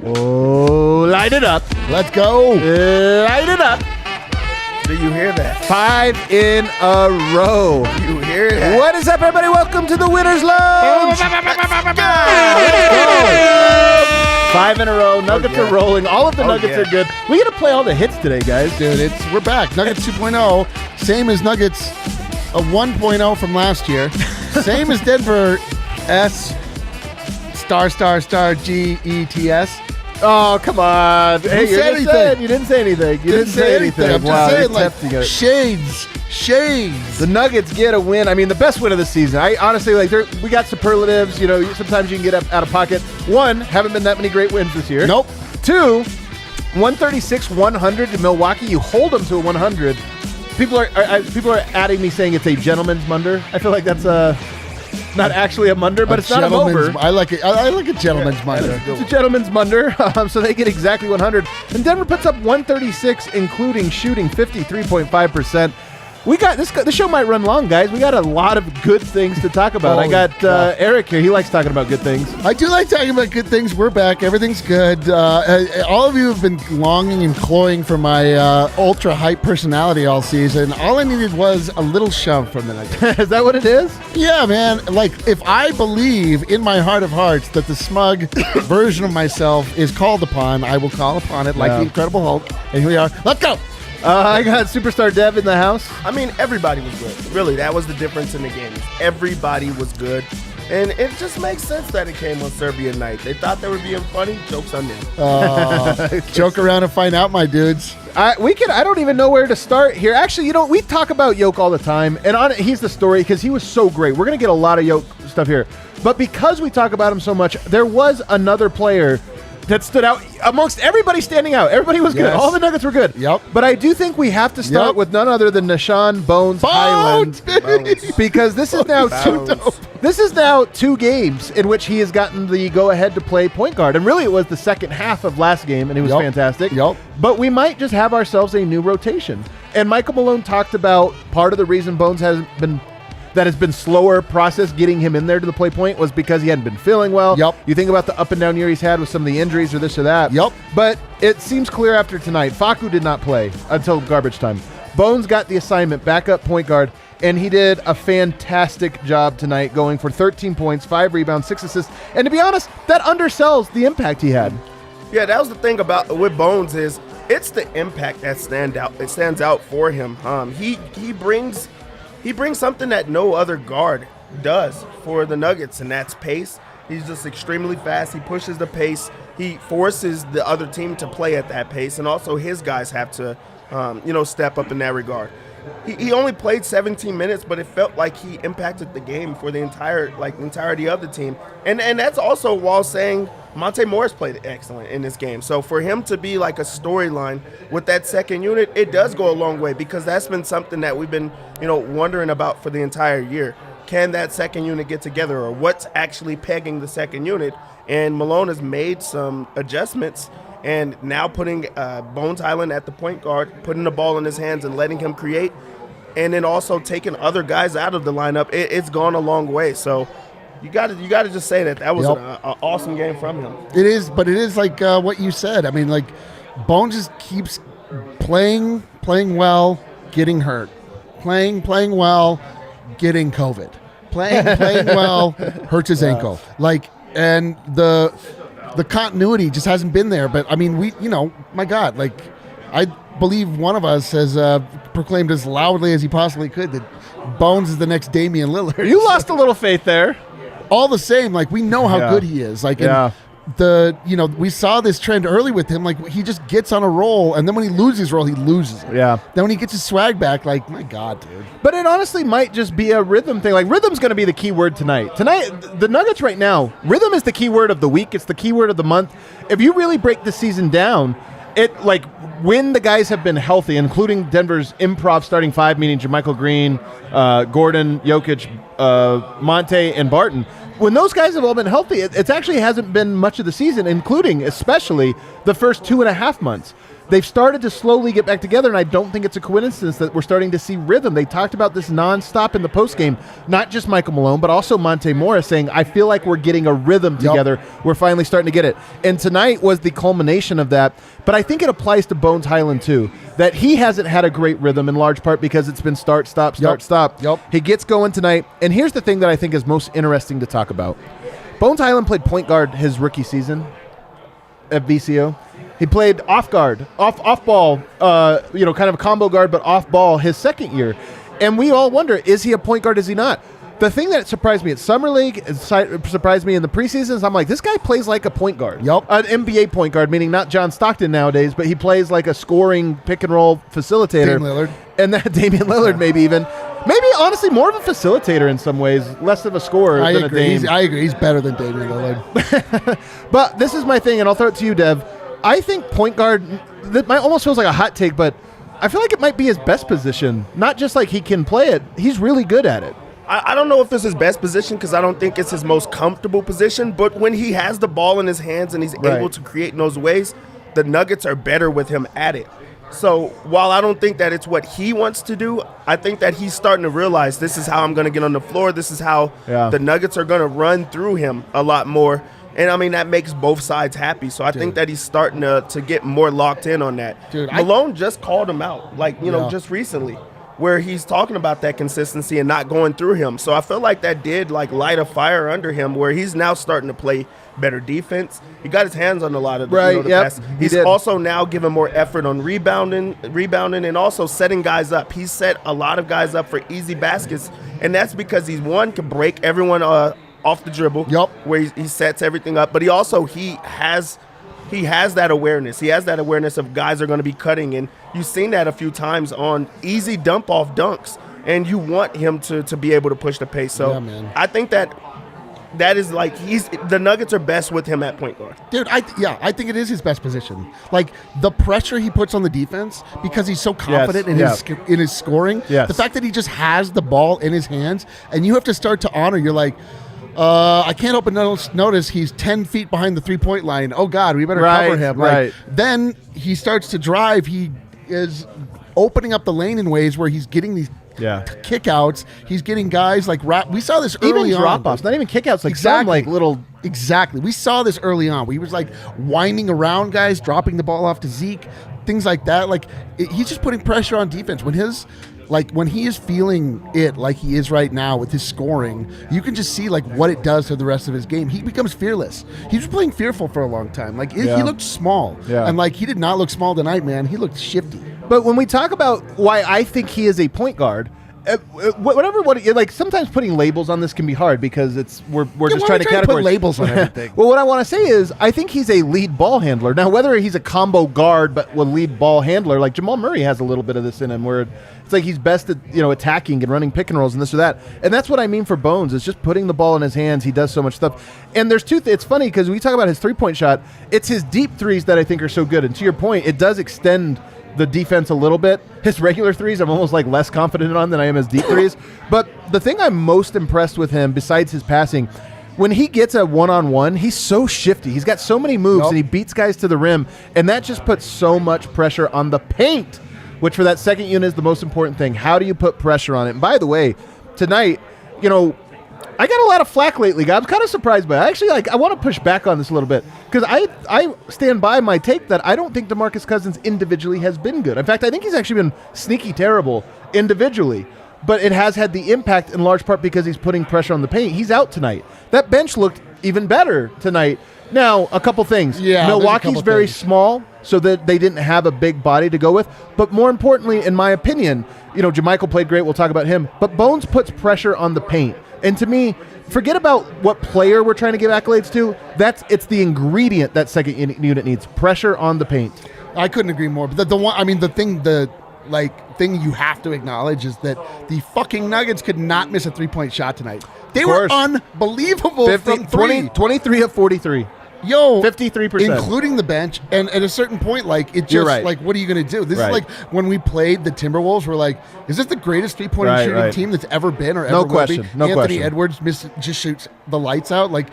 Oh, light it up. Let's go. Light it up. Do you hear that? 5 in a row. You hear that? What is up, everybody? Welcome to the Winner's Lounge. Let's go. 5 in a row. Nuggets are rolling. All of the Nuggets are good. We got to play all the hits today, guys. Dude, we're back. Nuggets 2.0. Same as Nuggets 1.0 from last year. Same as Denver S ***Gets. Oh, come on. Hey, you didn't say anything. You didn't say anything. I'm just saying, like, shades. The Nuggets get a win. I mean, the best win of the season. I honestly, we got superlatives. You know, sometimes you can get out of pocket. 1, haven't been that many great wins this year. Nope. 2, 136-100 to Milwaukee. You hold them to a 100. People are adding me saying it's a gentleman's munder. I feel like that's not actually a munder, but it's not a mover. I like it. I like a gentleman's munder. It's a gentleman's munder, so they get exactly 100. And Denver puts up 136, including shooting 53.5%. We got this show might run long, guys. We got a lot of good things to talk about. I got Eric here. He likes talking about good things. I do like talking about good things. We're back. Everything's good. All of you have been longing and cloying for my ultra hype personality all season. All I needed was a little shove from the Nuggets. Is that what it is? Yeah, man. Like, if I believe in my heart of hearts that the smug version of myself is called upon, I will call upon it like the Incredible Hulk. And here we are. Let's go. I got Superstar Dev in the house. I mean, everybody was good. Really, that was the difference in the game. Everybody was good. And it just makes sense that it came on Serbia night. They thought they were being funny. Joke's on them. Joke around and find out, my dudes. I don't even know where to start here. Actually, we talk about Jokic all the time. And he's the story because he was so great. We're going to get a lot of Jokic stuff here. But because we talk about him so much, there was another player that stood out amongst everybody standing out. Everybody was good. Yes. All the Nuggets were good. Yep. But I do think we have to start with none other than Nishan Hyland. Because this is now 2 games in which he has gotten the go-ahead to play point guard. And really it was the second half of last game, and it was fantastic. Yep. But we might just have ourselves a new rotation. And Michael Malone talked about part of the reason Bones has been slower process getting him in there to the play point was because he hadn't been feeling well. Yep. You think about the up and down year he's had with some of the injuries or this or that. Yep. But it seems clear after tonight, Facu did not play until garbage time. Bones got the assignment, backup point guard, and he did a fantastic job tonight, going for 13 points, 5 rebounds, 6 assists. And to be honest, that undersells the impact he had. Yeah, that was the thing with Bones is it's the impact that stands out for him. He brings something that no other guard does for the Nuggets, and that's pace. He's just extremely fast. He pushes the pace. He forces the other team to play at that pace, and also his guys have to, step up in that regard. He only played 17 minutes, but it felt like he impacted the game for the entirety of the team. And that's also while saying Monte Morris played excellent in this game. So for him to be like a storyline with that second unit, it does go a long way, because that's been something that we've been, wondering about for the entire year. Can that second unit get together, or what's actually pegging the second unit? And Malone has made some adjustments, and now putting Bones Hyland at the point guard, putting the ball in his hands and letting him create, and then also taking other guys out of the lineup, it's gone a long way. So you got to just say that was an awesome game from him. It is, but it is like what you said. I mean, like, Bones just keeps playing well, getting hurt, playing well, getting COVID, playing well, hurts his ankle. And the continuity just hasn't been there. But I mean, my God, I believe one of us has proclaimed as loudly as he possibly could that Bones is the next Damian Lillard. You lost a little faith there. All the same, we know how good he is. We saw this trend early with him. He just gets on a roll, and then when he loses his roll, he loses it. Yeah. Then when he gets his swag back, my God, dude. But it honestly might just be a rhythm thing. Rhythm's going to be the key word tonight. Tonight, the Nuggets right now, rhythm is the key word of the week. It's the key word of the month. If you really break the season down, when the guys have been healthy, including Denver's improv starting 5, meaning JaMychal Green, Gordon, Jokic, Monte, and Barton, when those guys have all been healthy, it actually hasn't been much of the season, including especially the first 2.5 months. they've started to slowly get back together, and I don't think it's a coincidence that we're starting to see rhythm. They talked about this nonstop in the postgame, not just Michael Malone, but also Monte Morris saying, I feel like we're getting a rhythm together. We're finally starting to get it. And tonight was the culmination of that. But I think it applies to Bones Hyland, too, that he hasn't had a great rhythm in large part because it's been start, stop, start, stop. He gets going tonight. And here's the thing that I think is most interesting to talk about. Bones Hyland played point guard his rookie season at VCO. He played off guard, off ball, kind of a combo guard, but off ball his second year. And we all wonder, is he a point guard? Is he not? The thing that surprised me at Summer League, it surprised me in the preseasons, I'm like, this guy plays like a point guard. An NBA point guard, meaning not John Stockton nowadays, but he plays like a scoring pick and roll facilitator. Damian Lillard. And that Damian Lillard maybe even. Maybe, honestly, more of a facilitator in some ways, less of a scorer than a Dame. I agree. He's better than Damian Lillard. But this is my thing, and I'll throw it to you, Dev. I think point guard, that almost feels like a hot take, but I feel like it might be his best position. Not just like he can play it. He's really good at it. I don't know if it's his best position because I don't think it's his most comfortable position, but when he has the ball in his hands and he's able to create in those ways, the Nuggets are better with him at it. So while I don't think that it's what he wants to do, I think that he's starting to realize this is how I'm going to get on the floor. This is how the Nuggets are going to run through him a lot more. And, I mean, that makes both sides happy. So I think that he's starting to get more locked in on that. Malone just called him out, just recently, where he's talking about that consistency and not going through him. So I feel like that did, light a fire under him where he's now starting to play better defense. He got his hands on a lot of the pass. He's also now giving more effort on rebounding, and also setting guys up. He's set a lot of guys up for easy baskets, and that's because he's, one, can break everyone off the dribble, where he sets everything up, but he has that awareness. He has that awareness of guys are going to be cutting, and you've seen that a few times on easy dump-off dunks, and you want him to be able to push the pace. So I think that is the Nuggets are best with him at point guard. Dude, I think it is his best position. Like, the pressure he puts on the defense because he's so confident in his scoring, the fact that he just has the ball in his hands, and you have to start to honor, you're like, I can't help but notice he's 10 feet behind the three-point line. Oh, God, we better cover him. Then he starts to drive. He is opening up the lane in ways where he's getting these kickouts. He's getting guys we saw this early on. Even drop-offs, not even kickouts, some little... Exactly. We saw this early on. We was winding around guys, dropping the ball off to Zeke, things like that. He's just putting pressure on defense. When he is feeling it like he is right now with his scoring, you can just see what it does to the rest of his game. He becomes fearless. He was playing fearful for a long time. He looked small. And he did not look small tonight, man. He looked shifty. But when we talk about why I think he is a point guard, sometimes putting labels on this can be hard because we're just trying to categorize. Put labels on everything. Well, what I want to say is I think he's a lead ball handler. Now, whether he's a combo guard but a lead ball handler, like Jamal Murray has a little bit of this in him, where it's he's best at attacking and running pick and rolls and this or that. And that's what I mean for Bones is just putting the ball in his hands. He does so much stuff. And there's it's funny because we talk about his 3-point shot. It's his deep threes that I think are so good. And to your point, it does extend the defense a little bit. His regular threes I'm almost less confident on than I am his deep threes. But the thing I'm most impressed with him, besides his passing, when he gets a one-on-one, he's so shifty. He's got so many moves and he beats guys to the rim, and that just puts so much pressure on the paint, which for that second unit is the most important thing. How do you put pressure on it? And by the way, tonight, I got a lot of flack lately, guys. I'm kind of surprised by it. Actually, I want to push back on this a little bit because I stand by my take that I don't think DeMarcus Cousins individually has been good. In fact, I think he's actually been sneaky terrible individually, but it has had the impact in large part because he's putting pressure on the paint. He's out tonight. That bench looked even better tonight. Now, a couple things. Milwaukee's very small, so that they didn't have a big body to go with. But more importantly, in my opinion, JMyke played great. We'll talk about him. But Bones puts pressure on the paint. And to me, forget about what player we're trying to give accolades to. It's the ingredient that second unit needs: pressure on the paint. I couldn't agree more. But the thing you have to acknowledge is that the fucking Nuggets could not miss a 3-point shot tonight. They were unbelievable from three. 23 of 43. Yo, 53%. including the bench, and at a certain point, like it You're just right. like, what are you going to do? This Right. is like when we played the Timberwolves. We're like, is this the greatest 3-point shooting team that's ever been or ever No will question. be? No Anthony question. Edwards just shoots the lights out. Like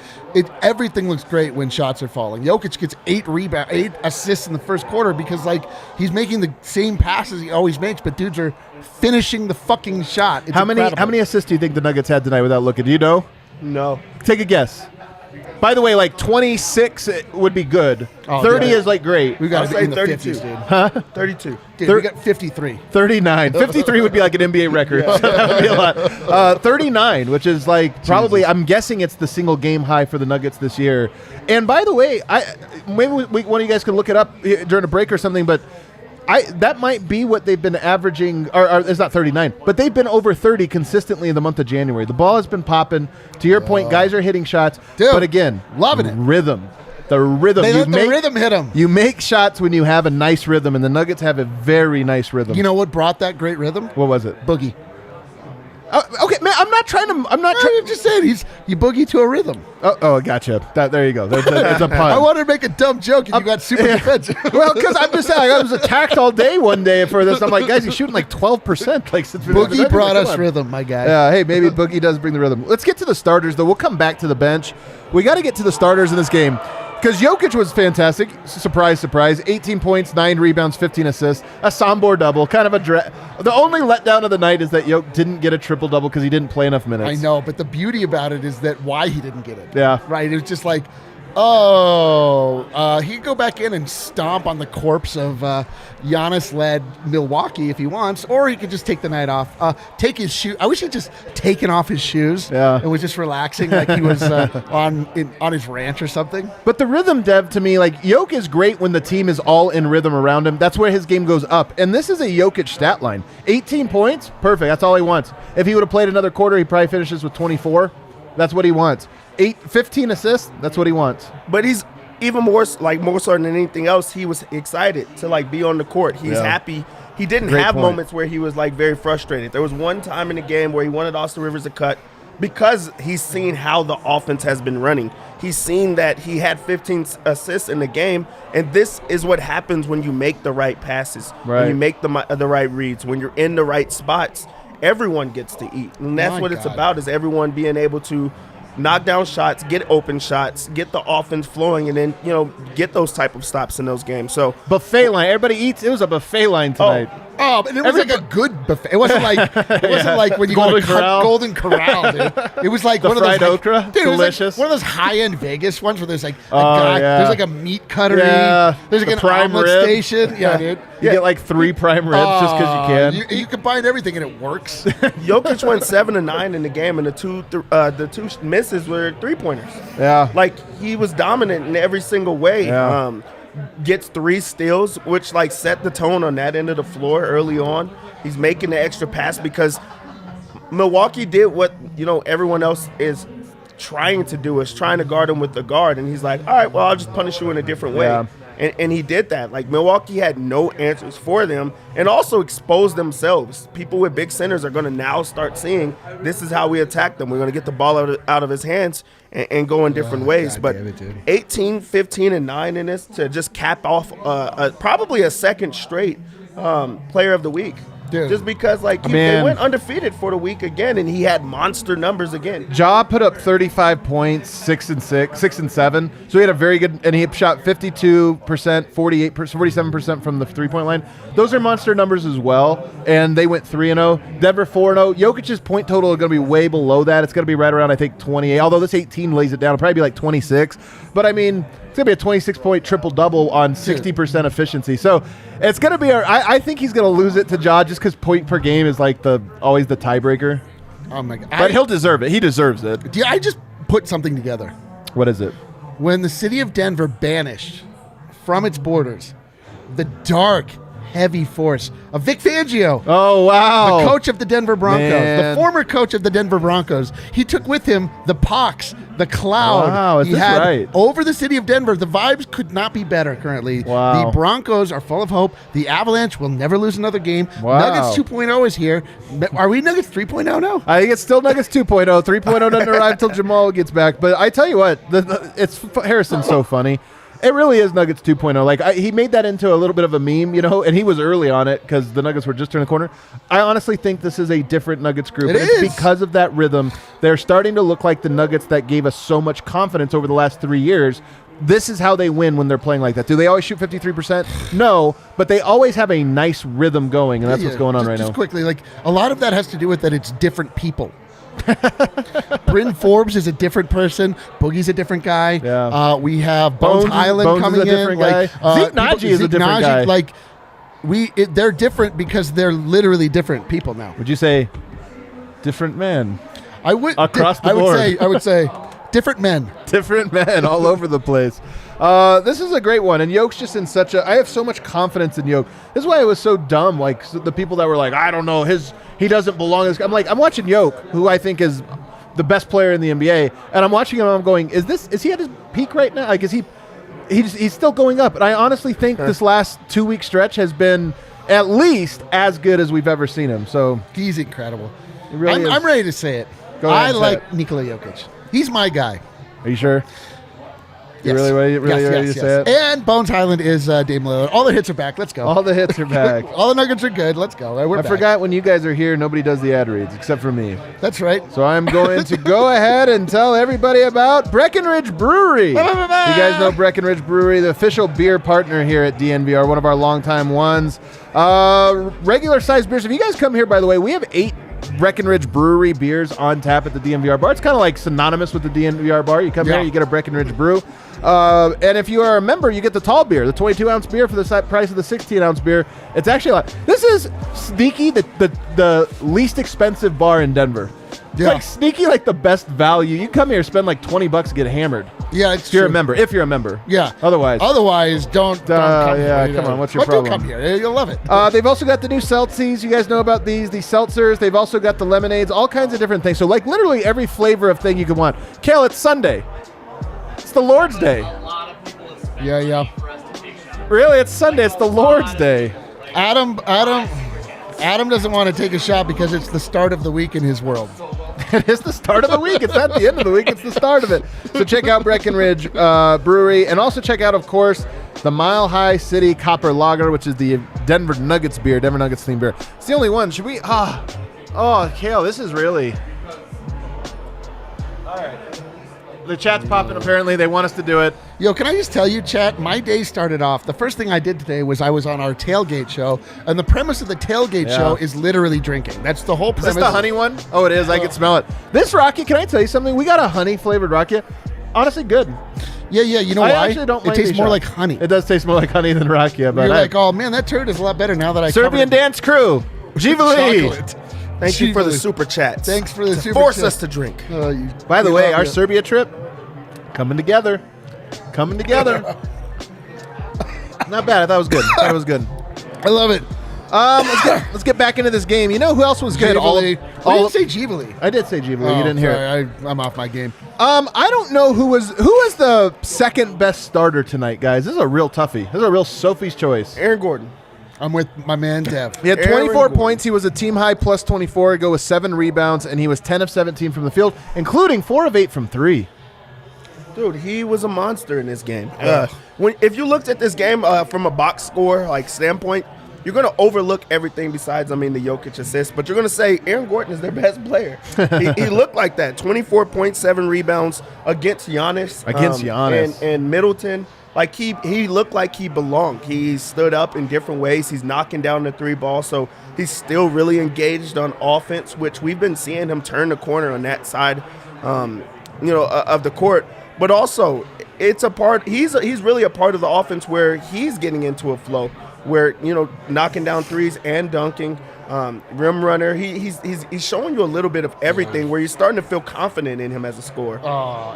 everything looks great when shots are falling. Jokic gets 8 assists in the first quarter because like he's making the same passes he always makes, but dudes are finishing the fucking shot. It's How incredible. many assists do you think the Nuggets had tonight without looking? Do you know? No. Take a guess. By the way, like 26 would be good. Oh, 30 yeah. is like great. We've got to I'll be say in the 32. 50s, dude. 32. Dude, we got 53. 39. 53 would be like an NBA record. So that would be a lot. 39, which is like probably, I'm guessing it's the single game high for the Nuggets this year. And by the way, maybe one of you guys can look it up during a break or something, but that might be what they've been averaging, or it's not 39, but they've been over 30 consistently in the month of January. The ball has been popping. To your point, guys are hitting shots. Dude, but again, loving it. Rhythm. The rhythm. They let the rhythm hit them. You make shots when you have a nice rhythm, and the Nuggets have a very nice rhythm. You know what brought that great rhythm? What was it? Boogie. Okay, man, I'm not trying to. I'm just saying, you boogie to a rhythm. Oh, gotcha. There you go. It's a pun. I wanted to make a dumb joke, and you got super defensive. Well, because I'm just saying, I was attacked all day one day for this. I'm like, guys, he's shooting like 12%. Like since Boogie brought us rhythm, my guy. Yeah, hey, maybe Boogie does bring the rhythm. Let's get to the starters, though. We'll come back to the bench. We got to get to the starters in this game. Because Jokic was fantastic. Surprise, surprise. 18 points, 9 rebounds, 15 assists. A Sombor double. Kind of the only letdown of the night is that Jokic didn't get a triple-double because he didn't play enough minutes. I know, but the beauty about it is that why he didn't get it. Yeah. Right? It was just like, he could go back in and stomp on the corpse of Giannis-led Milwaukee if he wants, or he could just take the night off. Take his shoe. I wish he'd just taken off his shoes and was just relaxing like he was on his ranch or something. But the rhythm, Dev, to me, like, Jokic is great when the team is all in rhythm around him. That's where his game goes up. And this is a Jokic stat line. 18 points, perfect. That's all he wants. If he would have played another quarter, he probably finishes with 24. That's what he wants. 15 assists, that's what he wants. But he's even more so than anything else, he was excited to like be on the court. He's happy. He didn't have moments where he was like very frustrated. There was one time in the game where he wanted Austin Rivers to cut because he's seen how the offense has been running. He's seen that he had 15 assists in the game, and this is what happens when you make the right passes, when you make the right reads, when you're in the right spots. Everyone gets to eat, and that's what it's about, is everyone being able to knock down shots, get open shots, get the offense flowing, and then, get those type of stops in those games. So buffet line. Everybody eats. It was a buffet line tonight. Oh, but it was like a good buffet. It wasn't like when you Golden go to Corral. Golden Corral, dude. It was like The one of those fried okra? Dude, it was like Delicious. one of those high-end Vegas ones where there's like a guy, there's like a meat cuttery, there's like The an prime omelet rib. two. Yeah, dude. You get like 3 prime ribs just because you can. You combine everything and it works. Jokic went 7 of 9 in the game, and the two misses were 3-pointers. Yeah. Like, he was dominant in every single way. Yeah. Gets 3 steals, which like set the tone on that end of the floor early on. He's making the extra pass because Milwaukee did what everyone else is trying to do, is trying to guard him with the guard, and he's like, all right, well, I'll just punish you in a different way. Yeah. And he did that. Like, Milwaukee had no answers for them, and also exposed themselves. People with big centers are going to now start seeing this is how we attack them. We're going to get the ball out of his hands and go in different ways. But 18, 15, and 9 in this to just cap off probably a second straight player of the week. Dude. Just because, like, they went undefeated for the week again, and he had monster numbers again. Ja put up 35 points, 6 and 7. So he had a very good, and he shot 52%, 48%, 47% from the 3-point line. Those are monster numbers as well. And they went 3-0. Denver 4-0. Jokic's point total is going to be way below that. It's going to be right around, I think, 28. Although this 18 lays it down, it'll probably be like 26. But I mean, it's going to be a 26-point triple-double on 60% efficiency. So it's going to be, I think he's going to lose it to Ja just because point per game is like always the tiebreaker. Oh my God. But he'll deserve it. He deserves it. I just put something together. What is it? When the city of Denver banished from its borders the dark, heavy force of Vic Fangio. Oh, wow. The coach of the Denver Broncos, Man. the former coach of the Denver Broncos. He took with him the pox, the cloud. Wow, is he this had right? over the city of Denver. The vibes could not be better currently. Wow. The Broncos are full of hope. The Avalanche will never lose another game. Wow. Nuggets 2.0 is here. Are we Nuggets 3.0 now? I think it's still Nuggets 2.0. 3.0 doesn't arrive until Jamal gets back. But I tell you what, Harrison's so funny. It really is Nuggets 2.0. Like, he made that into a little bit of a meme, and he was early on it because the Nuggets were just turning the corner. I honestly think this is a different Nuggets group. It's because of that rhythm. They're starting to look like the Nuggets that gave us so much confidence over the last 3 years. This is how they win when they're playing like that. Do they always shoot 53%? No, but they always have a nice rhythm going, and that's what's going on right now. Just quickly, like, a lot of that has to do with that it's different people. BrynForbes is a different person. Boogie's a different guy. Yeah. We have Bones Hyland coming is a different in. guy. Zeke Nnaji is a different guy. Like, they're different because they're literally different people now. Would you say different man? I would across the board. I would say different men. Different men all over the place. This is a great one, and Yoke's just in such a. I have so much confidence in Yoke. This is why it was so dumb. Like the people that were like, I don't know, he doesn't belong. I'm like, I'm watching Yoke, who I think is the best player in the NBA, and I'm watching him. And I'm going, is he at his peak right now? Like, he's still going up? And I honestly think this last 2-week stretch has been at least as good as we've ever seen him. So he's incredible. Really I'm ready to say it. I like Nikola Jokic. He's my guy. Are you sure? Yes. You really ready to say it? And Bones Hyland is Dame Lillard. All the hits are back. Let's go. All the hits are back. All the Nuggets are good. Let's go. I forgot when you guys are here, nobody does the ad reads except for me. That's right. So I'm going to go ahead and tell everybody about Breckenridge Brewery. You guys know Breckenridge Brewery, the official beer partner here at DNVR, one of our longtime ones. Regular sized beers. If you guys come here, by the way, we have 8 Breckenridge Brewery beers on tap at the DNVR Bar. It's kind of like synonymous with the DNVR Bar. You come here, you get a Breckenridge Brew. And if you are a member, you get the tall beer, the 22-ounce beer for the price of the 16-ounce beer. It's actually a lot. This is sneaky, the least expensive bar in Denver. It's like sneaky, like the best value. You come here, spend like $20 to get hammered. Yeah, it's if you're a member. If you're a member. Yeah. Otherwise, don't come here. Yeah, come on. What's your problem? Don't come here. You'll love it. They've also got the new seltzies. You guys know about these seltzers. They've also got the lemonades, all kinds of different things. So like literally every flavor of thing you can want. Kale, it's Sunday. It's the Lord's Day. Yeah. Really, it's Sunday. It's the Lord's Day. Adam doesn't want to take a shot because it's the start of the week in his world. It is the start of the week. It's not the end of the week. It's the start of it. So check out Breckenridge Brewery. And also check out, of course, the Mile High City Copper Lager, which is the Denver Nuggets beer, Denver Nuggets themed beer. It's the only one. Should we? Kale, this is really. All right. The chat's popping, apparently. They want us to do it. Yo, can I just tell you, chat, my day started off. The first thing I did today was I was on our tailgate show, and the premise of the tailgate show is literally drinking. That's the whole premise. Is this the honey one? Oh, it is. I can smell it. This Rocky, can I tell you something? We got a honey-flavored Rocky. Honestly, good. Yeah, you know why? I actually don't mind it tastes more like honey. It does taste more like honey than Rakia. But you're like, oh, man, that turd is a lot better now that I Serbian dance crew. Jivali. Thank you for the super chats. Thanks for the super force chat. us to drink. By the way, our Serbia trip, coming together. Not bad. I thought it was good. I love it. Let's get back into this game. You know who else was good? You didn't say Jivali. I did say Jivali. You didn't hear it. I'm off my game. I don't know who was the second best starter tonight, guys. This is a real toughie. This is a real Sophie's choice. Aaron Gordon. I'm with my man Dev. He had 24 points. He was a team high plus 24. He go with 7 rebounds, and he was 10 of 17 from the field, including 4 of 8 from 3. Dude, he was a monster in this game. If you looked at this game from a box score standpoint, you're going to overlook everything besides, the Jokic assist, but you're going to say Aaron Gordon is their best player. he looked like that. 24.7 rebounds against Giannis. And Middleton. Like, he looked like he belonged. He stood up in different ways. He's knocking down the 3 ball, so he's still really engaged on offense, which we've been seeing him turn the corner on that side, of the court. But also, it's a part. He's really a part of the offense where he's getting into a flow, where knocking down threes and dunking, rim runner. He's showing you a little bit of everything, where you're starting to feel confident in him as a scorer.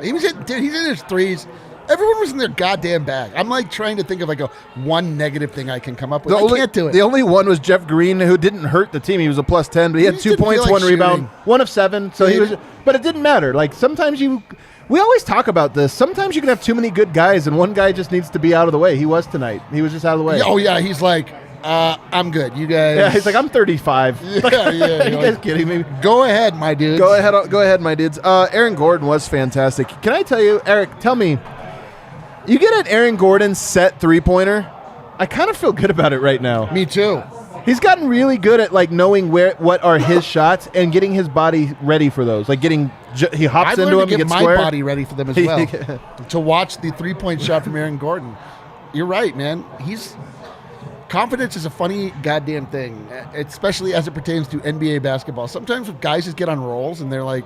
He's in his threes. Everyone was in their goddamn bag. I'm like trying to think of like a one negative thing I can come up with. I can't do it. The only one was Jeff Green, who didn't hurt the team. He was a plus 10, but he had 2 points, one rebound, 1 of 7. So he was, but it didn't matter. Like sometimes we always talk about this. Sometimes you can have too many good guys, and one guy just needs to be out of the way. He was tonight. He was just out of the way. Oh yeah, he's like, I'm good. You guys. Yeah, he's like, I'm 35. Yeah. Are you guys kidding me? Go ahead, my dudes. Go ahead, my dudes. Aaron Gordon was fantastic. Can I tell you, Eric? Tell me. You get an Aaron Gordon set 3-pointer, I kind of feel good about it right now. Me too. He's gotten really good at like knowing what are his shots and getting his body ready for those. Like he hops into them, to he get gets my square. body ready for them as well. To watch the 3-point shot from Aaron Gordon. You're right, man. Confidence is a funny goddamn thing, especially as it pertains to NBA basketball. Sometimes guys just get on rolls and they're like,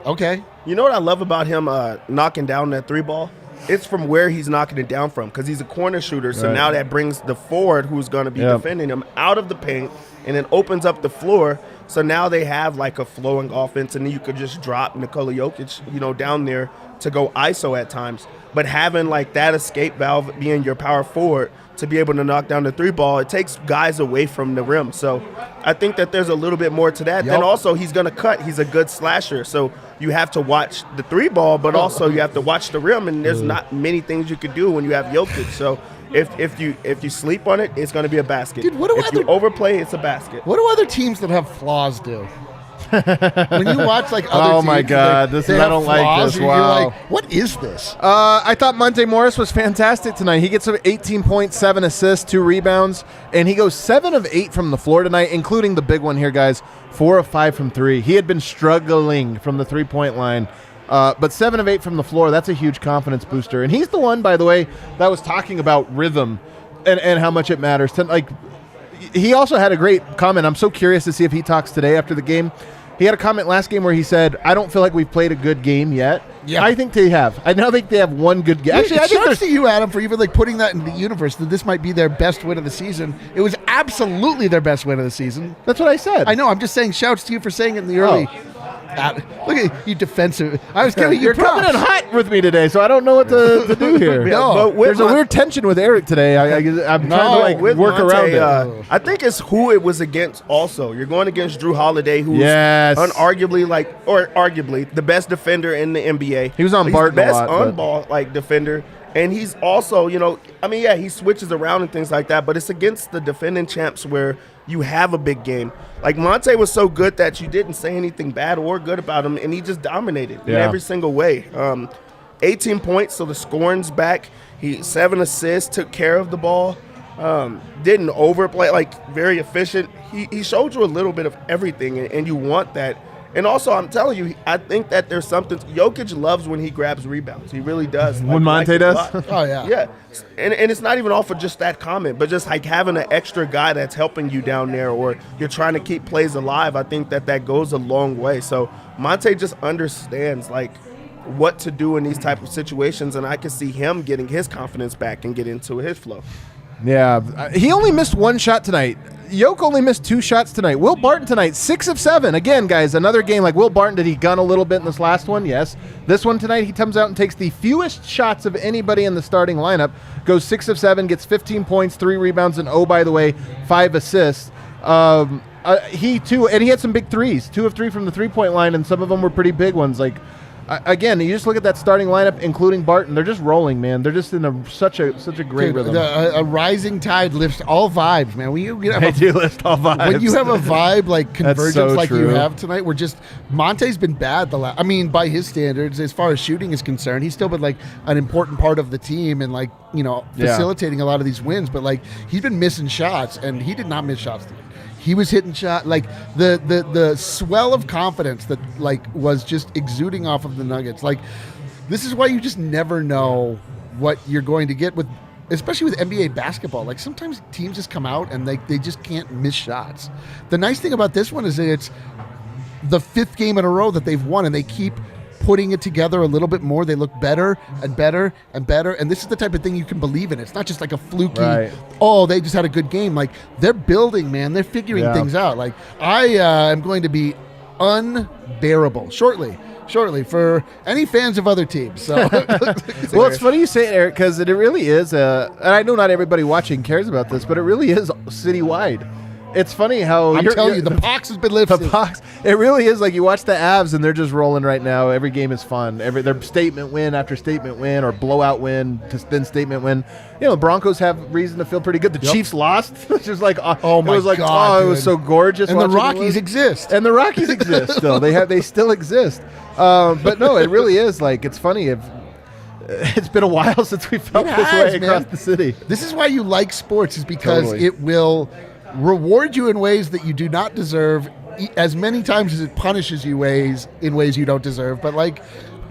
okay. You know what I love about him knocking down that 3 ball? It's from where he's knocking it down from, because he's a corner shooter. So now that brings the forward who's going to be defending him out of the paint and then opens up the floor. So now they have like a flowing offense, and then you could just drop Nikola Jokic, down there to go ISO at times. But having like that escape valve being your power forward to be able to knock down the 3 ball, it takes guys away from the rim. So I think that there's a little bit more to that. Then also he's going to cut. He's a good slasher. So you have to watch the 3 ball, but also you have to watch the rim. And there's not many things you could do when you have Jokic. So if you sleep on it, it's going to be a basket. Dude, if you overplay, it's a basket. What do other teams that have flaws do? When you watch like other teams, my God, they I don't like flaws, this. You're Wow. like, what is this? I thought Monte Morris was fantastic tonight. He gets 18 points, 7 assists, 2 rebounds, and he goes 7 of 8 from the floor tonight, including the big one here, guys. 4 of 5 from 3. He had been struggling from the 3-point line. But 7 of 8 from the floor, that's a huge confidence booster. And he's the one, by the way, that was talking about rhythm and how much it matters. He also had a great comment. I'm so curious to see if he talks today after the game. He had a comment last game where he said, I don't feel like we've played a good game yet. Yeah. I think they have. I now think they have one good game. Actually, I think shouts to you, Adam, for even like putting that in the universe, that this might be their best win of the season. It was absolutely their best win of the season. That's what I said. I know. I'm just saying shouts to you for saying it in the early. Look at you defensive. I was giving you props. You're coming in hot with me today, so I don't know what to do here. No, there's a weird tension with Eric today. I'm trying to work Monte, around it. I think it's who it was against also. You're going against Drew Holiday, who's arguably the best defender in the NBA. He was on Barton a lot. Best on-ball defender. And he's also, he switches around and things like that, but it's against the defending champs where you have a big game. Like, Monte was so good that you didn't say anything bad or good about him, and he just dominated in every single way. 18 points, so the scoring's back. 7 assists, took care of the ball, didn't overplay, very efficient. He showed you a little bit of everything, and you want that. And also, I'm telling you, I think that there's something. Jokic loves when he grabs rebounds. He really does. When Monte does? Oh, yeah. Yeah. And it's not even off of just that comment, but just like having an extra guy that's helping you down there, or you're trying to keep plays alive. I think that goes a long way. So Monte just understands, what to do in these type of situations, and I can see him getting his confidence back and get into his flow. Yeah. He only missed 1 shot tonight. Yoke only missed 2 shots tonight. Will Barton tonight, 6 of 7. Again, guys, another game like Will Barton. Did he gun a little bit in this last one? Yes. This one tonight, he comes out and takes the fewest shots of anybody in the starting lineup. Goes 6 of 7, gets 15 points, 3 rebounds, and by the way, 5 assists. He too, and he had some big threes. 2 of 3 from the 3-point line, and some of them were pretty big ones. Again, you just look at that starting lineup, including Barton. They're just rolling, man. They're just in such a great rhythm. A rising tide lifts all vibes, man. They do lift all vibes. When you have a vibe like convergence so you have tonight, Monte's been bad by his standards, as far as shooting is concerned. He's still been an important part of the team and facilitating a lot of these wins. But he's been missing shots, and he did not miss shots tonight. He was hitting shot the swell of confidence that was just exuding off of the Nuggets. This is why you just never know what you're going to get especially with NBA basketball. Sometimes teams just come out and they just can't miss shots. The nice thing about this one is that it's the 5th game in a row that they've won, and they keep putting it together a little bit more. They look better and better and better, and this is the type of thing you can believe in. It's not just a fluky, they just had a good game. They're building, man. They're figuring things out. I am going to be unbearable shortly shortly for any fans of other teams. So, Well, it's funny you say it, Eric, because it really is. And I know not everybody watching cares about this, but it really is citywide. It's funny how I'm telling you, the pox has been lifted. The pox. It really is like you watch the Avs and they're just rolling right now. Every game is fun. Their statement win after statement win or blowout win to then statement win. You know, the Broncos have reason to feel pretty good. The Chiefs lost. It's just like oh my god, it was so gorgeous. And the Rockies exist. And the Rockies exist still. They still exist. But no, it really is like it's funny. It's been a while since we felt this way across the city. This is why you like sports, is because Totally. it will reward you in ways that you do not deserve as many times as it punishes you in ways you don't deserve. But like,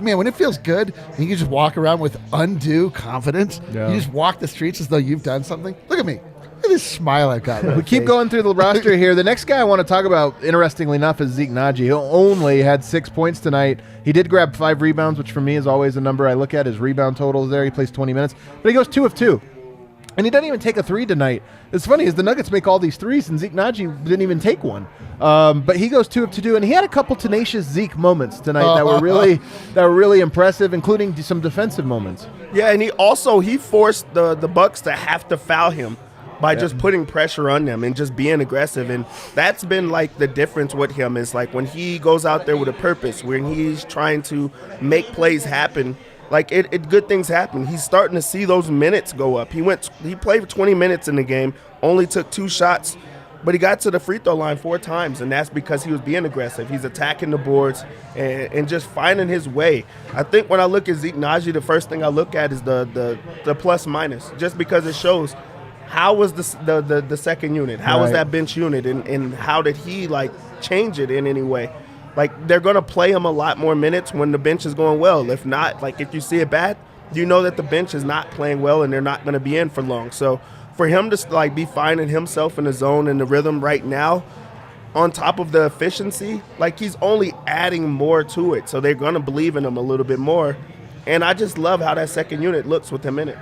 man, when it feels good and you can just walk around with undue confidence, you just walk the streets as though you've done something. Look at me. Look at this smile I've got. We keep going through the roster here. The next guy I want to talk about, interestingly enough, is Zeke Nnaji. He only had 6 points tonight. He did grab 5 rebounds, which for me is always a number I look at. His rebound total is there. He plays 20 minutes. But he goes 2 of 2. And he doesn't even take a 3 tonight. It's funny, is the Nuggets make all these threes, and Zeke Nnaji didn't even take one. But he goes 2 of 2, and he had a couple tenacious Zeke moments tonight that were really impressive, including some defensive moments. Yeah, and he forced the Bucks to have to foul him by just putting pressure on them and just being aggressive. And that's been like the difference with him, is like when he goes out there with a purpose, when he's trying to make plays happen, like good things happen. He's starting to see those minutes go up. He played for 20 minutes in the game, only took 2 shots, but he got to the free throw line 4 times, and that's because he was being aggressive. He's attacking the boards and just finding his way. I think when I look at Zeke Nnaji, the first thing I look at is the plus minus, just because it shows how was the second unit, how was that bench unit, and how did he like change it in any way. Like, they're going to play him a lot more minutes when the bench is going well. If not, like, if you see it bad, you know that the bench is not playing well and they're not going to be in for long. So for him to, like, be finding himself in the zone and the rhythm right now, on top of the efficiency, like, he's only adding more to it. So they're going to believe in him a little bit more. And I just love how that second unit looks with him in it.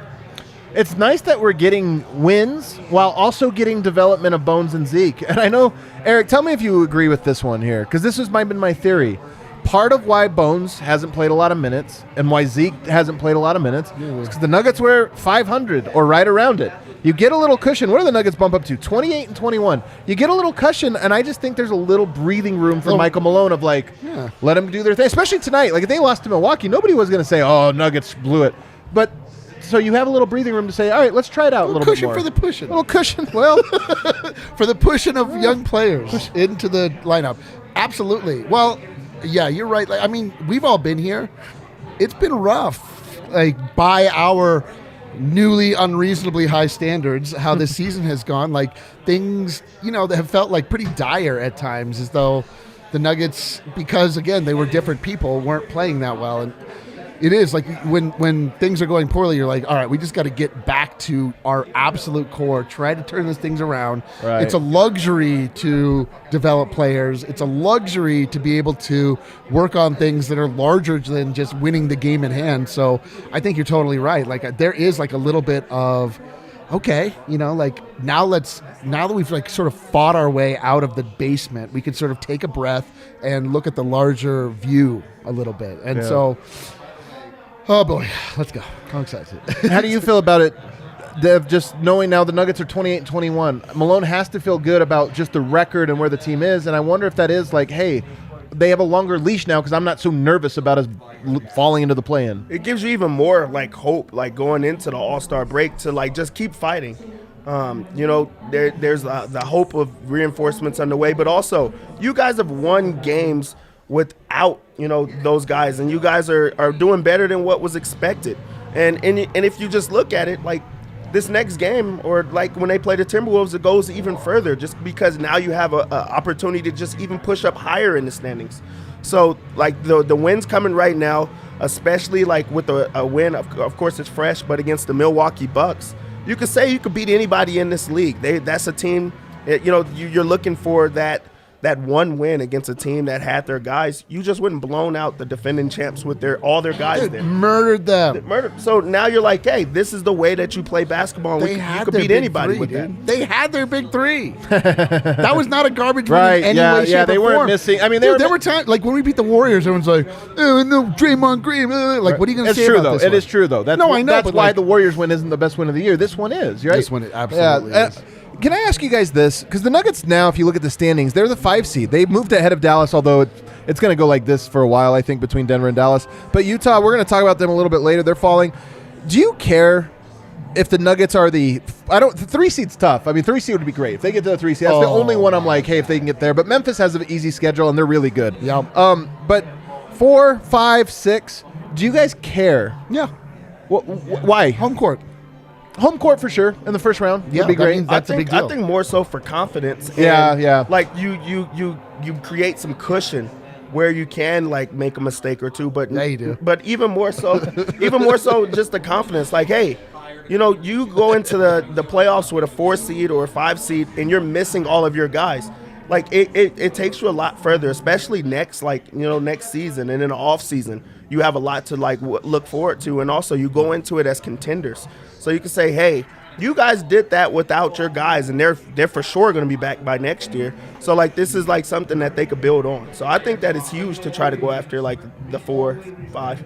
It's nice that we're getting wins while also getting development of Bones and Zeke. And I know, Eric, tell me if you agree with this one here, because this has been my theory. Part of why Bones hasn't played a lot of minutes and why Zeke hasn't played a lot of minutes is because the Nuggets were 500 or right around it. You get a little cushion. What do the Nuggets bump up to? 28 and 21. You get a little cushion, and I just think there's a little breathing room for Michael Malone of, like, let them do their thing. Especially tonight. Like, if they lost to Milwaukee, nobody was going to say, oh, Nuggets blew it. But so you have a little breathing room to say, all right, let's try it out a little bit more. Cushion for the pushing. A little cushion, well. For the pushing of young players into the lineup. Absolutely. Well, yeah, you're right. Like, I mean, we've all been here. It's been rough, like, by our newly unreasonably high standards, how this season has gone. Like, things, that have felt like pretty dire at times, as though the Nuggets, because, again, they were different people, weren't playing that well. And it is like when things are going poorly, you're like, all right, we just got to get back to our absolute core, try to turn these things around. Right. It's a luxury to develop players. It's a luxury to be able to work on things that are larger than just winning the game in hand. So I think you're totally right. Like, there is like a little bit of, okay, like now that we've like sort of fought our way out of the basement, we can sort of take a breath and look at the larger view a little bit. And so, oh boy, let's go. I'm excited. How do you feel about it, Dev, just knowing now the Nuggets are 28 and 21? Malone has to feel good about just the record and where the team is, and I wonder if that is like, hey, they have a longer leash now because I'm not so nervous about us falling into the play-in. It gives you even more, like, hope, like, going into the All-Star break to, like, just keep fighting. There's the hope of reinforcements underway, but also you guys have won games without, those guys, and you guys are doing better than what was expected. And if you just look at it, like, this next game, or like when they play the Timberwolves, it goes even further, just because now you have a opportunity to just even push up higher in the standings. So, like, the wins coming right now, especially like with a win, of course it's fresh, but against the Milwaukee Bucks, you could say you could beat anybody in this league. That's a team, you're looking for that that one win against a team that had their guys, you just wouldn't blown out the defending champs with all their guys there. Murdered them. So now you're like, hey, this is the way that you play basketball. They you had could their beat big anybody three, with dude. that. They had their big three. That was not a garbage win Right, in any yeah, way, shape, yeah, they or weren't form. missing. I mean, Dude, there were times, like when we beat the Warriors, everyone's like, oh, no, Draymond Green. Like, what are you going to It's say true, about though. this It one? is true, though. That's No, I know, That's but, why like, the Warriors win isn't the best win of the year. This one is, right? This one absolutely is. Can I ask you guys this? Because the Nuggets now, if you look at the standings, they're the 5 seed. They moved ahead of Dallas, although it's going to go like this for a while, I think, between Denver and Dallas. But Utah, we're going to talk about them a little bit later. They're falling. Do you care if the Nuggets are the 3 seed's tough. I mean, 3 seed would be great. If they get to the 3 seed, that's the only one I'm like, hey, if they can get there. But Memphis has an easy schedule, and they're really good. Yeah. But 4, 5, 6, do you guys care? Yeah. Why? Home court. Home court for sure in the first round Yeah, would be that great. means that's a big deal. I think more so for confidence. Yeah, and, yeah. Like you create some cushion where you can like make a mistake or two, but Yeah, you do. But even more so just the confidence. Like, hey, you go into the playoffs with a 4 seed or a 5 seed, and you're missing all of your guys. Like it takes you a lot further, especially next season and in the off season. You have a lot to look forward to, and also you go into it as contenders. So you can say, hey, you guys did that without your guys, and they're for sure going to be back by next year. So this is something that they could build on. So I think that it's huge to try to go after the 4, 5.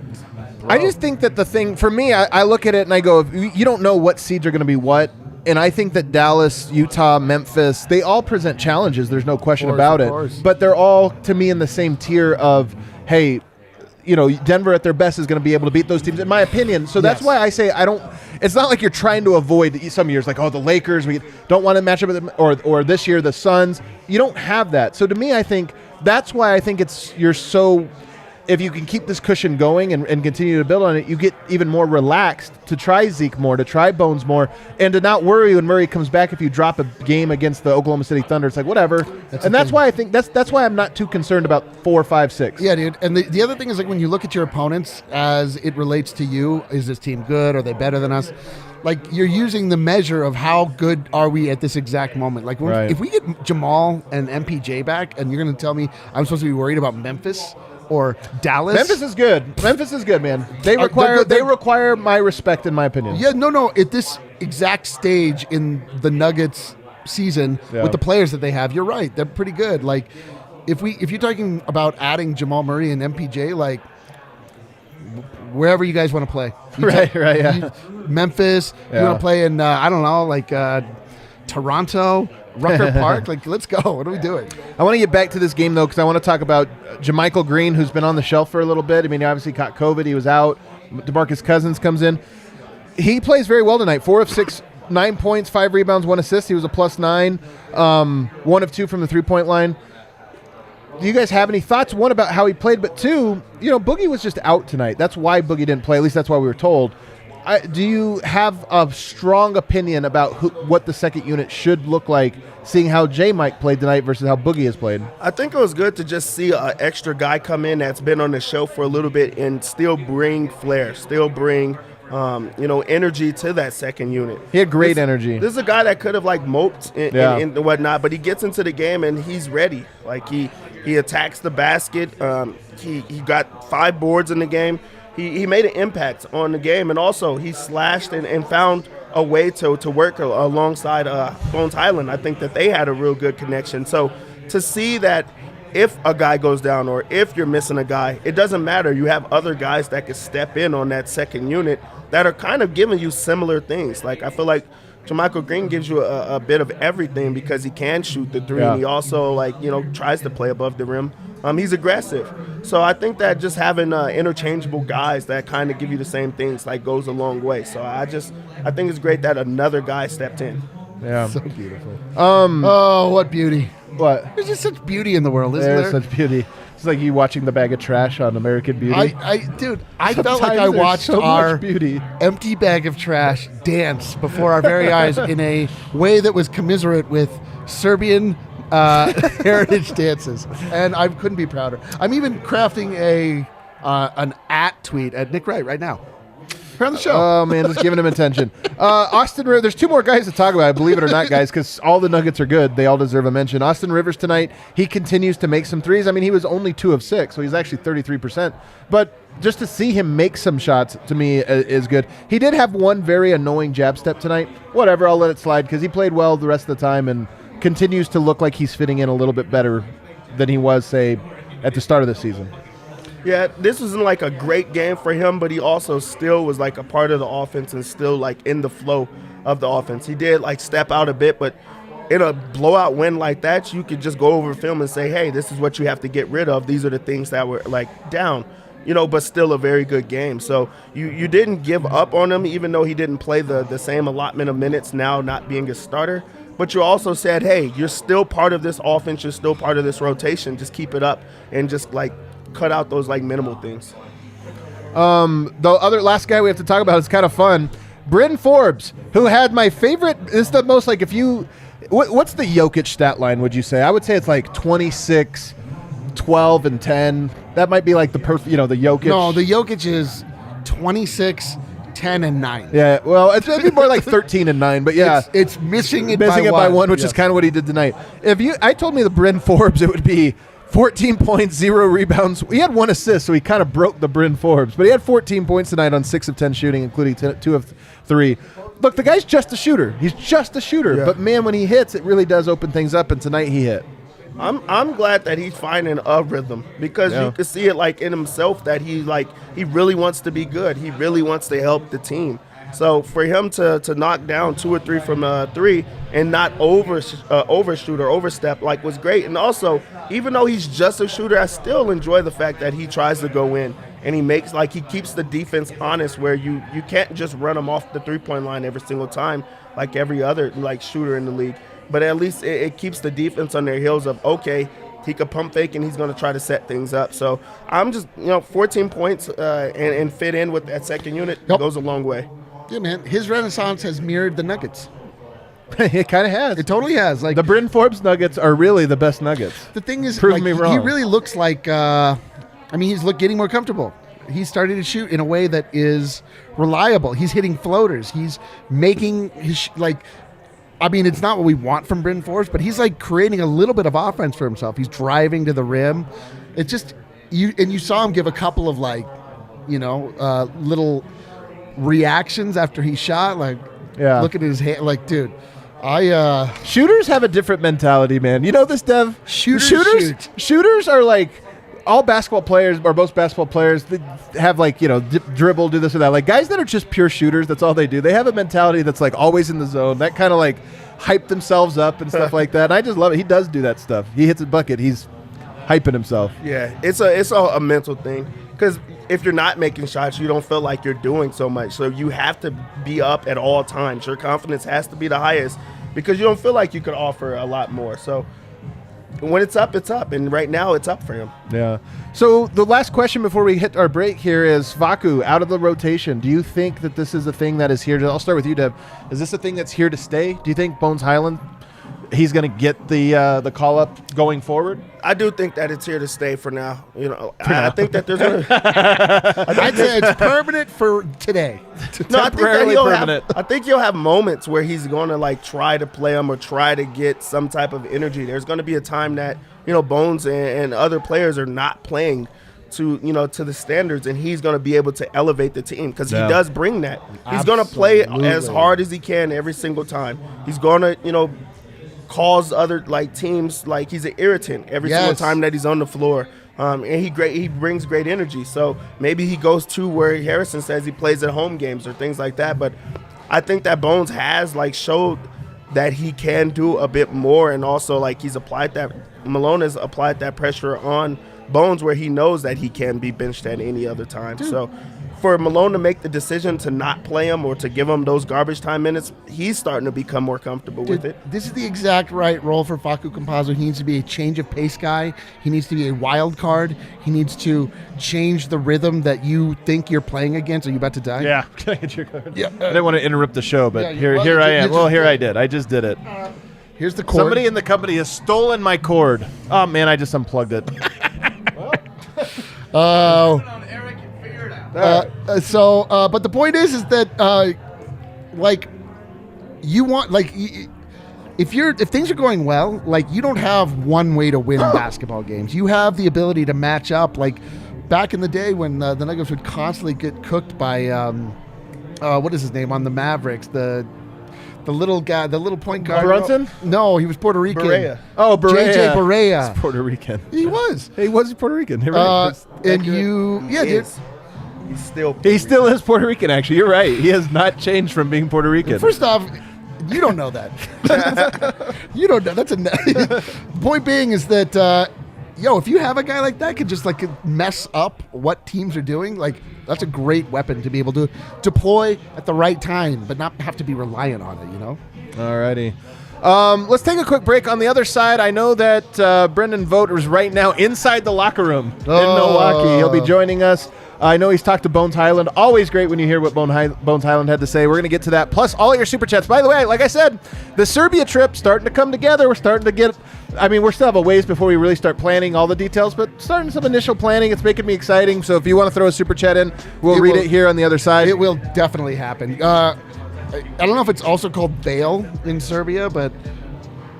I just think that the thing for me, I look at it and I go, you don't know what seeds are going to be what. And I think that Dallas, Utah, Memphis, they all present challenges. There's no question about it. But they're all, to me, in the same tier of, hey, Denver at their best is going to be able to beat those teams, in my opinion. So that's why I say it's not like you're trying to avoid some years like, the Lakers, we don't want to match up with them, or this year, the Suns. You don't have that. So to me, I think that's why I think if you can keep this cushion going and continue to build on it, you get even more relaxed to try Zeke more, to try Bones more, and to not worry when Murray comes back if you drop a game against the Oklahoma City Thunder. It's like, whatever. That's why I think that's why I'm not too concerned about 4, 5, 6. Yeah, dude. And the other thing is when you look at your opponents as it relates to you, is this team good? Are they better than us? You're using the measure of how good are we at this exact moment. If we get Jamal and MPJ back, and you're going to tell me I'm supposed to be worried about Memphis or Dallas. Memphis is good, man. They require my respect, in my opinion. Yeah, no. At this exact stage in the Nuggets season with the players that they have, you're right. They're pretty good. If you're talking about adding Jamal Murray and MPJ, wherever you guys want to play, Memphis. You want to play in Toronto. Rucker Park, let's go. What are we doing? I want to get back to this game, though, because I want to talk about JMyke Green, who's been on the shelf for a little bit. I mean, he obviously caught COVID. He was out. DeMarcus Cousins comes in. He plays very well tonight. 4 of 6, 9 points, 5 rebounds, 1 assist. He was a +9, 1 of 2 from the three-point line. Do you guys have any thoughts? One, about how he played, but two, Boogie was just out tonight. That's why Boogie didn't play. At least that's why we were told. Do you have a strong opinion about what the second unit should look like, seeing how JMyke played tonight versus how Boogie has played? I think it was good to just see an extra guy come in that's been on the show for a little bit and still bring flair, still bring energy to that second unit. He had great energy. This is a guy that could have moped and whatnot, but he gets into the game and he's ready. He attacks the basket. He got 5 boards in the game. He made an impact on the game, and also he slashed and found a way to work alongside Bones Hyland. I think that they had a real good connection. So to see that if a guy goes down or if you're missing a guy, it doesn't matter. You have other guys that can step in on that second unit that are kind of giving you similar things. I feel like JMyke Green gives you a bit of everything because he can shoot the 3, and he also tries to play above the rim. He's aggressive. So I think that just having interchangeable guys that kind of give you the same things goes a long way. So I think it's great that another guy stepped in. Yeah. So beautiful. Oh, what beauty. What? There's just such beauty in the world, isn't there? There's such beauty. It's like you watching The Bag of Trash on American Beauty. I felt like I watched our empty bag of trash dance before our very eyes in a way that was commiserate with Serbian heritage dances, and I couldn't be prouder. I'm even crafting an @ tweet at Nick Wright right now. You're on the show. Oh, man, just giving him attention. Austin Rivers, there's two more guys to talk about, believe it or not, guys, because all the Nuggets are good. They all deserve a mention. Austin Rivers tonight, he continues to make some threes. I mean, he was only 2 of 6, so he's actually 33%. But just to see him make some shots, to me, is good. He did have one very annoying jab step tonight. Whatever, I'll let it slide, because he played well the rest of the time and continues to look like he's fitting in a little bit better than he was, say, at the start of the season. Yeah, this wasn't like a great game for him, but he also still was like a part of the offense and still like in the flow of the offense. He did like step out a bit, but in a blowout win like that, you could just go over film and say, hey, this is what you have to get rid of. These are the things that were like down, but still a very good game. So you didn't give up on him, even though he didn't play the same allotment of minutes now not being a starter. But you also said, hey, you're still part of this offense. You're still part of this rotation. Just keep it up and just like cut out those like minimal things. The other last guy we have to talk about is kind of fun. BrynForbes, who had my favorite. This is the most like if you. What's the Jokic stat line, would you say? I would say it's like 26, 12, and 10. That might be like the perfect, the Jokic. No, the Jokic is 26, 10, and 9. Yeah, well, it's maybe more like 13 and 9, but yeah. It's missing it by one, which is kind of what he did tonight. I told me the BrynForbes, it would be 14 points, 0 rebounds. He had 1 assist, so he kind of broke the BrynForbes. But he had 14 points tonight on 6 of 10 shooting, including 2 of 3. Look, the guy's just a shooter. He's just a shooter. Yeah. But, man, when he hits, it really does open things up, and tonight he hit. I'm glad that he's finding a rhythm because you can see it like in himself that he really wants to be good. He really wants to help the team. So for him to knock down 2 or 3 from 3 and not overshoot or overstep was great. And also, even though he's just a shooter, I still enjoy the fact that he tries to go in and he keeps the defense honest where you can't just run him off the 3-point line every single time like every other shooter in the league. But at least it keeps the defense on their heels of, okay, he could pump fake and he's going to try to set things up. So I'm just, 14 points and fit in with that second unit goes a long way. Yeah, man. His renaissance has mirrored the Nuggets. It kind of has. It totally has. The BrynForbes Nuggets are really the best Nuggets. The thing is, prove me wrong. He really looks like, he's getting more comfortable. He's starting to shoot in a way that is reliable. He's hitting floaters. He's making his, it's not what we want from BrynForbes, but he's creating a little bit of offense for himself. He's driving to the rim. It's just, you saw him give a couple of little reactions after he shot, look at his hand, dude. Shooters have a different mentality, man. You know this, Dev? Shooters are all basketball players, or most basketball players, they have dribble, do this or that. Guys that are just pure shooters, that's all they do. They have a mentality that's always in the zone. That kind of hype themselves up and stuff like that. And I just love it. He does do that stuff. He hits a bucket. He's hyping himself. Yeah, it's a mental thing because if you're not making shots, you don't feel like you're doing so much. So you have to be up at all times. Your confidence has to be the highest because you don't feel like you could offer a lot more. So when it's up, it's up. And right now it's up for him. Yeah. So the last question before we hit our break here is Facu out of the rotation. Do you think that this is a thing that is here to – I'll start with you, Deb. Is this a thing that's here to stay? Do you think Bones Hyland – he's going to get the call up going forward? I do think that it's here to stay for now. I think that there's going to. I'd say it's permanent for today. Temporarily permanent. I think you'll have moments where he's going to try to play him or try to get some type of energy. There's going to be a time that Bones and other players are not playing to the standards, and he's going to be able to elevate the team because he does bring that. He's going to play as hard as he can every single time. He's going to cause other teams he's an irritant every single time that he's on the floor, and he brings great energy. So maybe he goes to where Harrison says he plays at home games or things like that. But I think that Bones has showed that he can do a bit more, and also Malone has applied that pressure on Bones where he knows that he can be benched at any other time. So for Malone to make the decision to not play him or to give him those garbage time minutes, he's starting to become more comfortable with it. This is the exact right role for Facu Campazzo. He needs to be a change of pace guy. He needs to be a wild card. He needs to change the rhythm that you think you're playing against. Are you about to die? Yeah. Can I get your card? Yeah. I didn't want to interrupt the show, but here I am. Well, here I did. I just did it. Here's the cord. Somebody in the company has stolen my cord. Oh, man, I just unplugged it. Oh. But the point is that like you want if things are going well, like you don't have one way to win basketball games. You have the ability to match up. Like back in the day when the Nuggets would constantly get cooked by what is his name on the Mavericks, the little guy, the little point guard. Brunson? No, he was Puerto Rican. Barea. Oh, Barea. JJ Barea. He's Puerto Rican. He was. He was Puerto Rican. You're Uh, right. and you, yeah, He dude. is. He's still. He still is Puerto Rican, actually. You're right. He has not changed from being Puerto Rican. First off, you don't know that. You don't know. That's point being is that, if you have a guy like that could just like mess up what teams are doing, like that's a great weapon to be able to deploy at the right time, but not have to be reliant on it, you know? Alrighty. Let's take a quick break. On the other side, I know that Brendan Vogt is right now inside the locker room in Milwaukee. He'll be joining us. I know he's talked to Bones Hyland. Always great when you hear what Bones Hyland had to say. We're going to get to that. Plus, all your Super Chats. By the way, like I said, the Serbia trip starting to come together. We're starting to get... I mean, we're still have a ways before we really start planning all the details, but starting some initial planning. It's making me exciting. So if you want to throw a Super Chat in, we'll read it here on the other side. It will definitely happen. I don't know if it's also called bail in Serbia, but...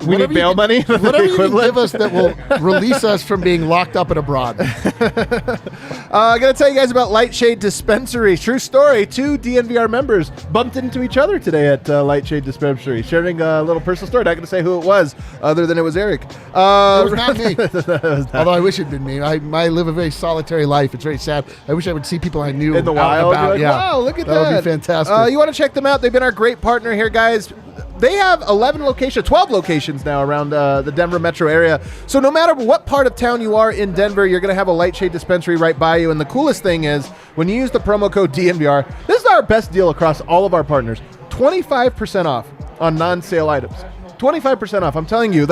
We need bail money? Whatever you can give us that will release us from being locked up and abroad. I'm going to tell you guys about Lightshade Dispensary. True story. 2 DNVR members bumped into each other today at Lightshade Dispensary, sharing a little personal story. Not going to say who it was, other than it was Eric. It was not me. It was not. Although I wish it had been me. I live a very solitary life. It's very sad. I wish I would see people I knew In the out wild. and about. Like, Yeah. wow, look at that. That would be fantastic. You want to check them out. They've been our great partner here, guys. They have 12 locations now around the Denver metro area. So no matter what part of town you are in Denver, you're going to have a Lightshade Dispensary right by you. And the coolest thing is when you use the promo code DNVR, this is our best deal across all of our partners. 25% off on non-sale items. 25% off. I'm telling you,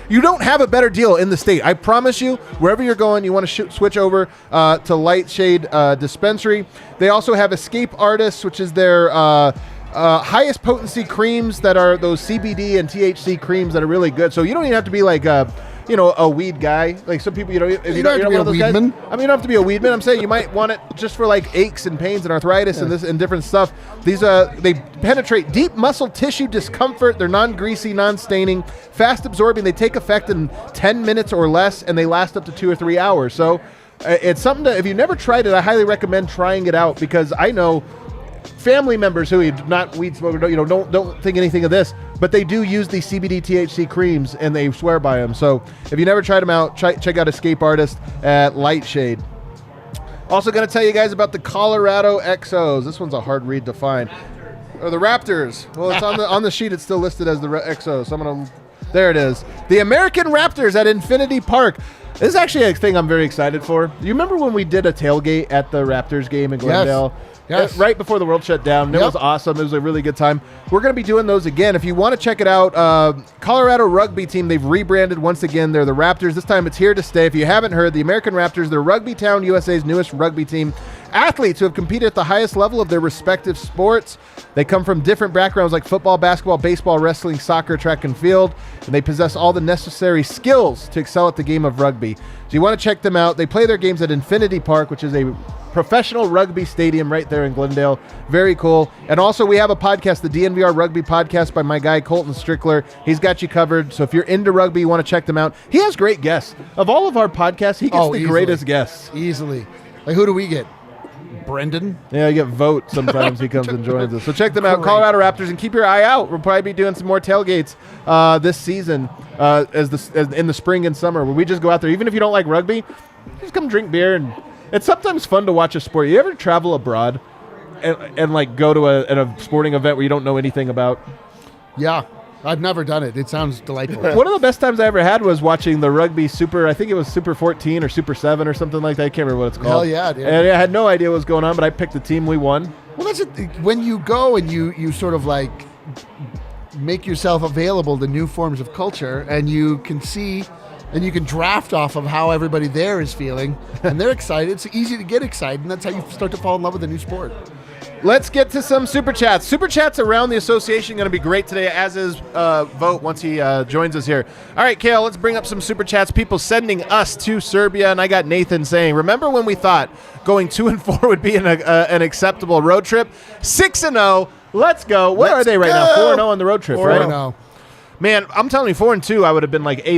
you don't have a better deal in the state. I promise you, wherever you're going, you want to switch over to Lightshade Dispensary. They also have Escape Artists, which is their highest potency creams that are those CBD and THC creams that are really good. So you don't even have to be like a weed guy. Like some people, you're don't have to be a weedman. I mean, you don't have to be a weedman. I'm saying you might want it just for like aches and pains and arthritis and this and different stuff. These they penetrate deep muscle tissue discomfort. They're non-greasy, non-staining, fast absorbing. They take effect in 10 minutes or less, and they last up to 2 or 3 hours. So it's something that if you've never tried it, I highly recommend trying it out because I know family members who not weed smokers, don't think anything of this, but they do use the CBD THC creams and they swear by them. So if you never tried them out, check out Escape Artist at Lightshade. Also going to tell you guys about the Colorado XOs. This one's a hard read to find. Or the Raptors. Well, it's on the sheet. It's still listed as the XOs. So there it is. The American Raptors at Infinity Park. This is actually a thing I'm very excited for. You remember when we did a tailgate at the Raptors game in Glendale? Yes. Right before the world shut down. It was awesome. It was a really good time. We're going to be doing those again. If you want to check it out, Colorado rugby team, they've rebranded once again. They're the Raptors. This time it's here to stay. If you haven't heard, the American Raptors, they're Rugby Town USA's newest rugby team. Athletes who have competed at the highest level of their respective sports. They come from different backgrounds like football, basketball, baseball, wrestling, soccer, track, and field. And they possess all the necessary skills to excel at the game of rugby. So you want to check them out. They play their games at Infinity Park, which is a professional rugby stadium right there in Glendale. Very cool. And also we have a podcast, the DNVR Rugby Podcast by my guy Colton Strickler. He's got you covered. So if you're into rugby, you want to check them out. He has great guests. Of all of our podcasts, he gets the greatest guests. Easily. Like who do we get? Brendan? Yeah, you get Vogt sometimes. He comes and joins us. So check them out, Colorado Raptors, and keep your eye out. We'll probably be doing some more tailgates this season as in the spring and summer where we just go out there. Even if you don't like rugby, just come drink beer. And it's sometimes fun to watch a sport. You ever travel abroad and like go to a sporting event where you don't know anything about? Yeah. I've never done it. It sounds delightful. One of the best times I ever had was watching the rugby Super, I think it was Super 14 or Super 7 or something like that. I can't remember what it's called. Hell yeah, dude. And I had no idea what was going on, but I picked the team. We won. Well, that's it. When you go and you sort of like make yourself available to new forms of culture and you can see and you can draft off of how everybody there is feeling and they're excited. It's easy to get excited, and that's how you start to fall in love with a new sport. Let's get to some Super Chats. Super Chats around the association going to be great today, as is Vogt once he joins us here. All right, Kale, let's bring up some Super Chats. People sending us to Serbia, and I got Nathan saying, remember when we thought going 2-4 would be an acceptable road trip? 6-0. Let's go. Where are they right now? 4-0 on the road trip, right? 4-0. Man, I'm telling you, 4-2, I would have been like A+.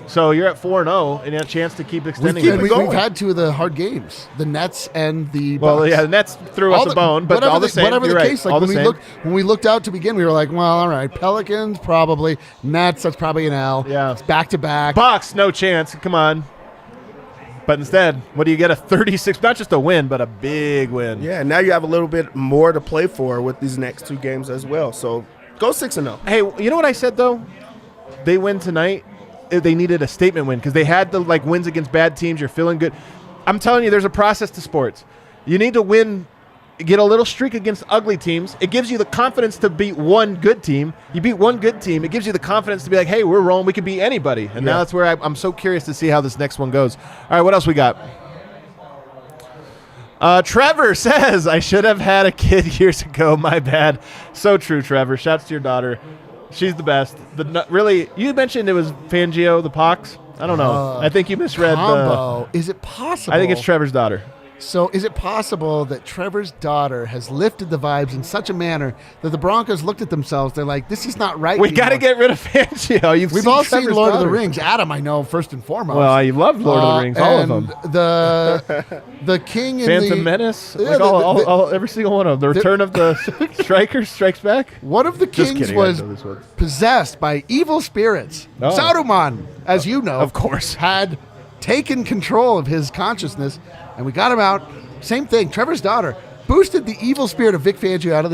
So you're at 4-0, and you have a chance to keep extending it. We've had two of the hard games, the Nets and the Bucks. Well, yeah, the Nets threw us a bone, but all the same. Whatever the right. case, like when we looked out to begin, we were like, well, all right, Pelicans probably, Nets, that's probably an L. Yeah, it's back to back. Bucks, no chance. Come on. But instead, what do you get? A 36, not just a win, but a big win. Yeah, now you have a little bit more to play for with these next two games as well. So go 6-0. Hey, you know what I said though? They win tonight. They needed a statement win because they had the wins against bad teams. You're feeling good. I'm telling you, there's a process to sports. You need to win, get a little streak against ugly teams. It gives you the confidence to beat one good team. You beat one good team. It gives you the confidence to be like, hey, we're rolling. We can beat anybody. And now that's where I'm so curious to see how this next one goes. All right, what else we got? Trevor says, I should have had a kid years ago. My bad. So true, Trevor. Shouts to your daughter. She's the best. Really, you mentioned it was Fangio, the Pox. I don't know. I think you misread combo. Is it possible? I think it's Trevor's daughter. So is it possible that Trevor's daughter has lifted the vibes in such a manner that the Broncos looked at themselves, they're like, this is not right We got to get rid of Fangio. We've all seen Lord of the Rings. Adam, I know, first and foremost. Well, I love Lord of the Rings, all of them. The king in Phantom Menace, every single one of them. The Return of the Striker Strikes Back. One of the kings was possessed by evil spirits. Saruman, as you know, of course, had taken control of his consciousness, and we got him out. Same thing. Trevor's daughter boosted the evil spirit of Vic Fangio out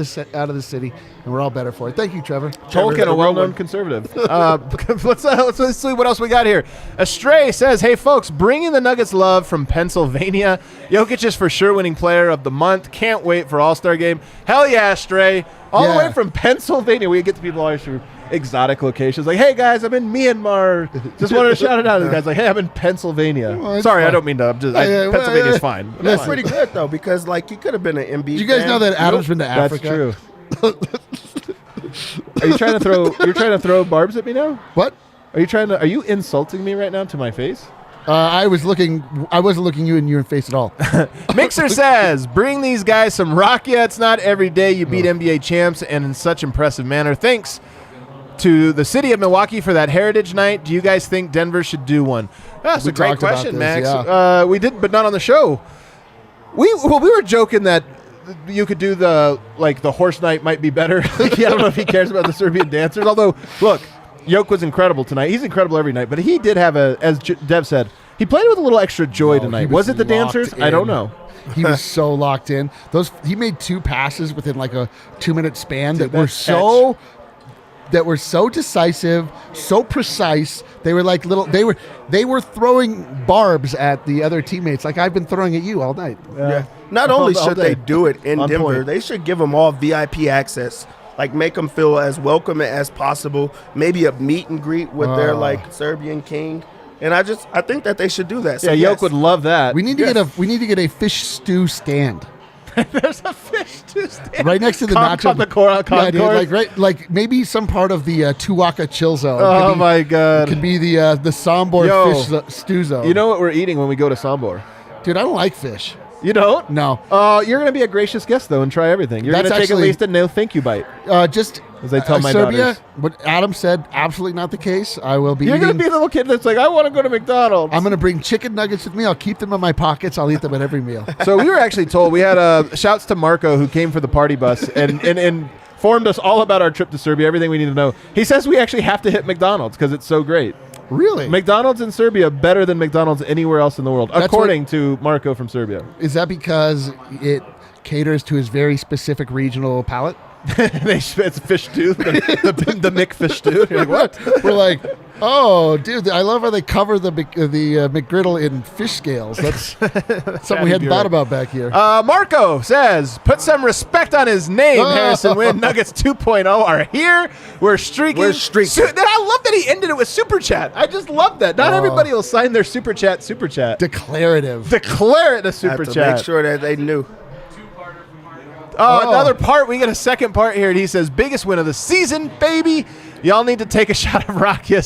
of the city, and we're all better for it. Thank you, Trevor. Tolkien, a well-known conservative. Let's see what else we got here. Astray says, hey, folks, bringing the Nuggets love from Pennsylvania. Jokic is for sure winning player of the month. Can't wait for All-Star game. Hell yeah, Astray. All the way from Pennsylvania. We get to people always from exotic locations. Like, hey, guys, I'm in Myanmar. Just wanted to shout it out to the guys. Like, hey, I'm in Pennsylvania. Well, sorry, fine. I don't mean to. Pennsylvania's fine. That's pretty good, though, because, he could have been an MB. Did you guys know that Adam's been to Africa? That's true. Are you trying to throw barbs at me now? What? Are you insulting me right now to my face? I wasn't looking you in your face at all. Mixer says, bring these guys some rock. Yeah, it's not every day you beat NBA champs and in such impressive manner. Thanks to the city of Milwaukee for that Heritage Night. Do you guys think Denver should do one? That's a great question, Max. Yeah. We did, but not on the show. We were joking that you could do the horse night might be better. I don't know if he cares about the Serbian dancers. Although, look, Jokic was incredible tonight. He's incredible every night, but he did have as Dev said, he played with a little extra joy tonight. Was it the dancers? I don't know. He was so locked in. He made 2 passes within a 2-minute span that were so decisive, so precise. They were like they were throwing barbs at the other teammates like I've been throwing at you all night. Yeah. Not only should they do it in Denver, they should give them all VIP access. Make them feel as welcome as possible. Maybe a meet and greet with their Serbian king. And I think that they should do that. So Jokic would love that. We need to get a fish stew stand. There's a fish stew stand right next to the nacho. Maybe some part of the Tuwaka chill zone. Oh my God! It could be the Sombor fish stew zone. You know what we're eating when we go to Sombor? Dude, I don't like fish. You don't? No. You're going to be a gracious guest, though, and try everything. You're going to take at least a no thank you bite. Just as I tell my Serbia, daughters. What Adam said, absolutely not the case. I will be You're going to be the little kid that's like, I want to go to McDonald's. I'm going to bring chicken nuggets with me. I'll keep them in my pockets. I'll eat them at every meal. So we were actually told, we had shouts to Marco, who came for the party bus and informed us all about our trip to Serbia, everything we need to know. He says we actually have to hit McDonald's because it's so great. Really? McDonald's in Serbia better than McDonald's anywhere else in the world, according to Marco from Serbia. Is that because it caters to his very specific regional palate? It's fish stew, the McFish stew. You're like, what? We're like, oh, dude, I love how they cover the McGriddle in fish scales. That's something we hadn't thought about back here. Marco says, put some respect on his name. Harrison Wynn Nuggets 2.0 are here. We're streaking. Then I love that he ended it with Super Chat. I just love that. Not everybody will sign their Super Chat. Declarative. Declare it a Super Chat. Make sure that they knew. Another part. We get a second part here. And he says, biggest win of the season, baby. Y'all need to take a shot of Rakia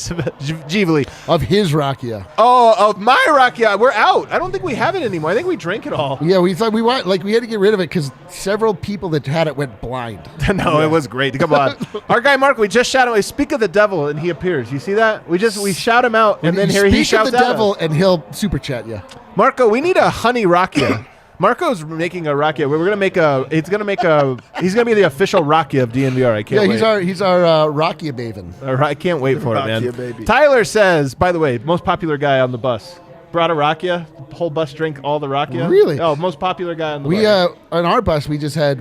Givali. Of his Rakia. Oh, of my Rakia. We're out. I don't think we have it anymore. I think we drank it all. Yeah, we thought we had to get rid of it because several people that had it went blind. No, It was great. Come on. Our guy Mark, we just shout him. We speak of the devil, and he appears. You see that? We shout him out, and then here he shouts out. Speak of the devil, and he'll super chat you. Marco, we need a honey Rakia. Marco's making a Rakia. We're gonna make a. He's gonna be the official Rakia of DNVR. I can't wait. Yeah, he's our Rakia maven. I can't wait for it, man. Baby. Tyler says, by the way, most popular guy on the bus. Brought a Rakia. Whole bus drank all the Rakia. Really? Oh, most popular guy on the bus. On our bus we had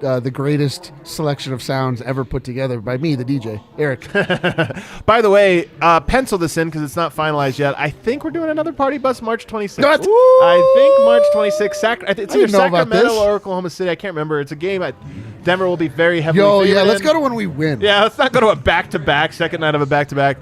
the greatest selection of sounds ever put together by me, the DJ, Eric. By the way, pencil this in because it's not finalized yet. I think we're doing another party bus March 26th. What? I think March 26th. It's either know about Sacramento this. or Oklahoma City. I can't remember. It's a game. Denver will be very heavily favored let's in. go to when we win. Yeah, let's not go to a back-to-back, second night of a back-to-back.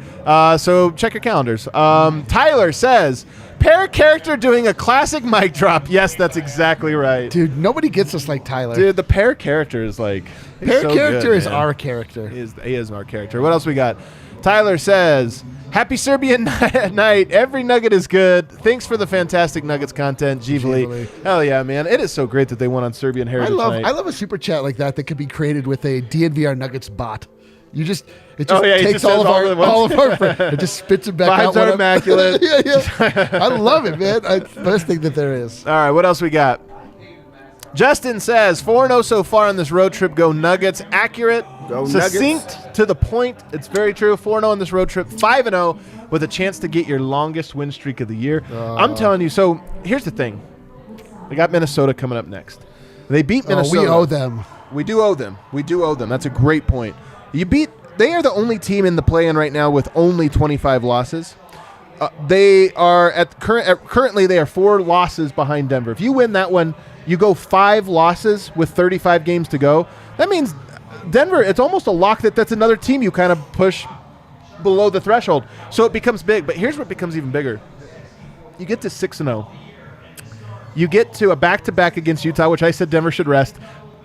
So check your calendars. Tyler says, pair character doing a classic mic drop. Yes, that's exactly right. Dude, nobody gets us like Tyler. Dude, the pair character is like... Pair so character good, is man. our character. He is our character. What else we got? Tyler says, happy Serbian night. Every nugget is good. Thanks for the fantastic Nuggets content, Givali. Hell yeah, man. It is so great that they won on Serbian Heritage Night. I love a super chat like that could be created with a DNVR Nuggets bot. It just it takes just all says of our it just spits it back out. Vibes are immaculate. yeah. I love it, man. It's the best thing that there is. All right, what else we got? Justin says, 4-0 so far on this road trip. Go Nuggets. Accurate, Go succinct, Nuggets. to the point. It's very true. 4-0 on this road trip. 5-0 with a chance to get your longest win streak of the year. I'm telling you. So here's the thing. We got Minnesota coming up next. They beat Minnesota. We owe them. We do owe them. That's a great point. They are the only team in the play-in right now with only 25 losses. They are currently they are 4 losses behind Denver. If you win that one, you go 5 losses with 35 games to go. That means Denver, it's almost a lock that's another team you kind of push below the threshold. So it becomes big. But here's what becomes even bigger. You get to 6-0. You get to a back-to-back against Utah, which I said Denver should rest.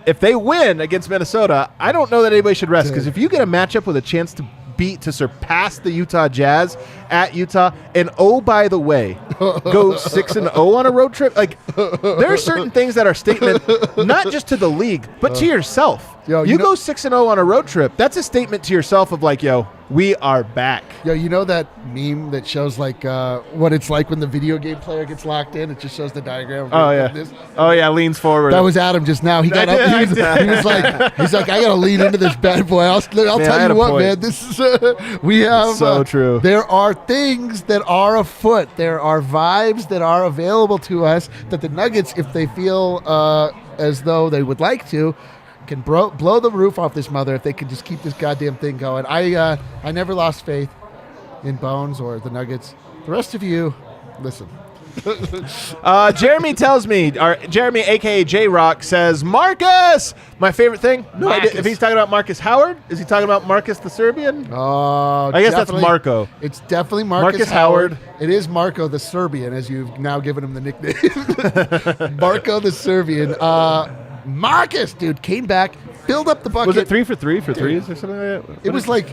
If they win against Minnesota, I don't know that anybody should rest, because if you get a matchup with a chance to surpass the Utah Jazz at Utah, and oh, by the way, go 6-0 on a road trip, like, there are certain things that are statement not just to the league, but to yourself. Yo, you go 6-0 on a road trip, that's a statement to yourself of like, yo, we are back. Yo, you know that meme that shows like what it's like when the video game player gets locked in? It just shows the diagram. Of this. Oh yeah, leans forward. That was Adam just now. He got up. He was like, I gotta lean into this bad boy. I'll tell you what, man. This is we have so true. There are things that are afoot. There are vibes that are available to us that the Nuggets, if they feel as though they would like to, can blow the roof off this mother if they can just keep this goddamn thing going. I never lost faith in Bones or the Nuggets. The rest of you, listen. Jeremy tells me, or Jeremy, a.k.a. J-Rock, says, Marcus! My favorite thing? No idea if he's talking about Marcus Howard. Is he talking about Marcus the Serbian? Oh, I guess that's Marco. It's definitely Marcus Howard. It is Marco the Serbian, as you've now given him the nickname. Marco the Serbian. Marcus, dude, came back, filled up the bucket. Was it 3 for 3 for threes or something like that? It was like,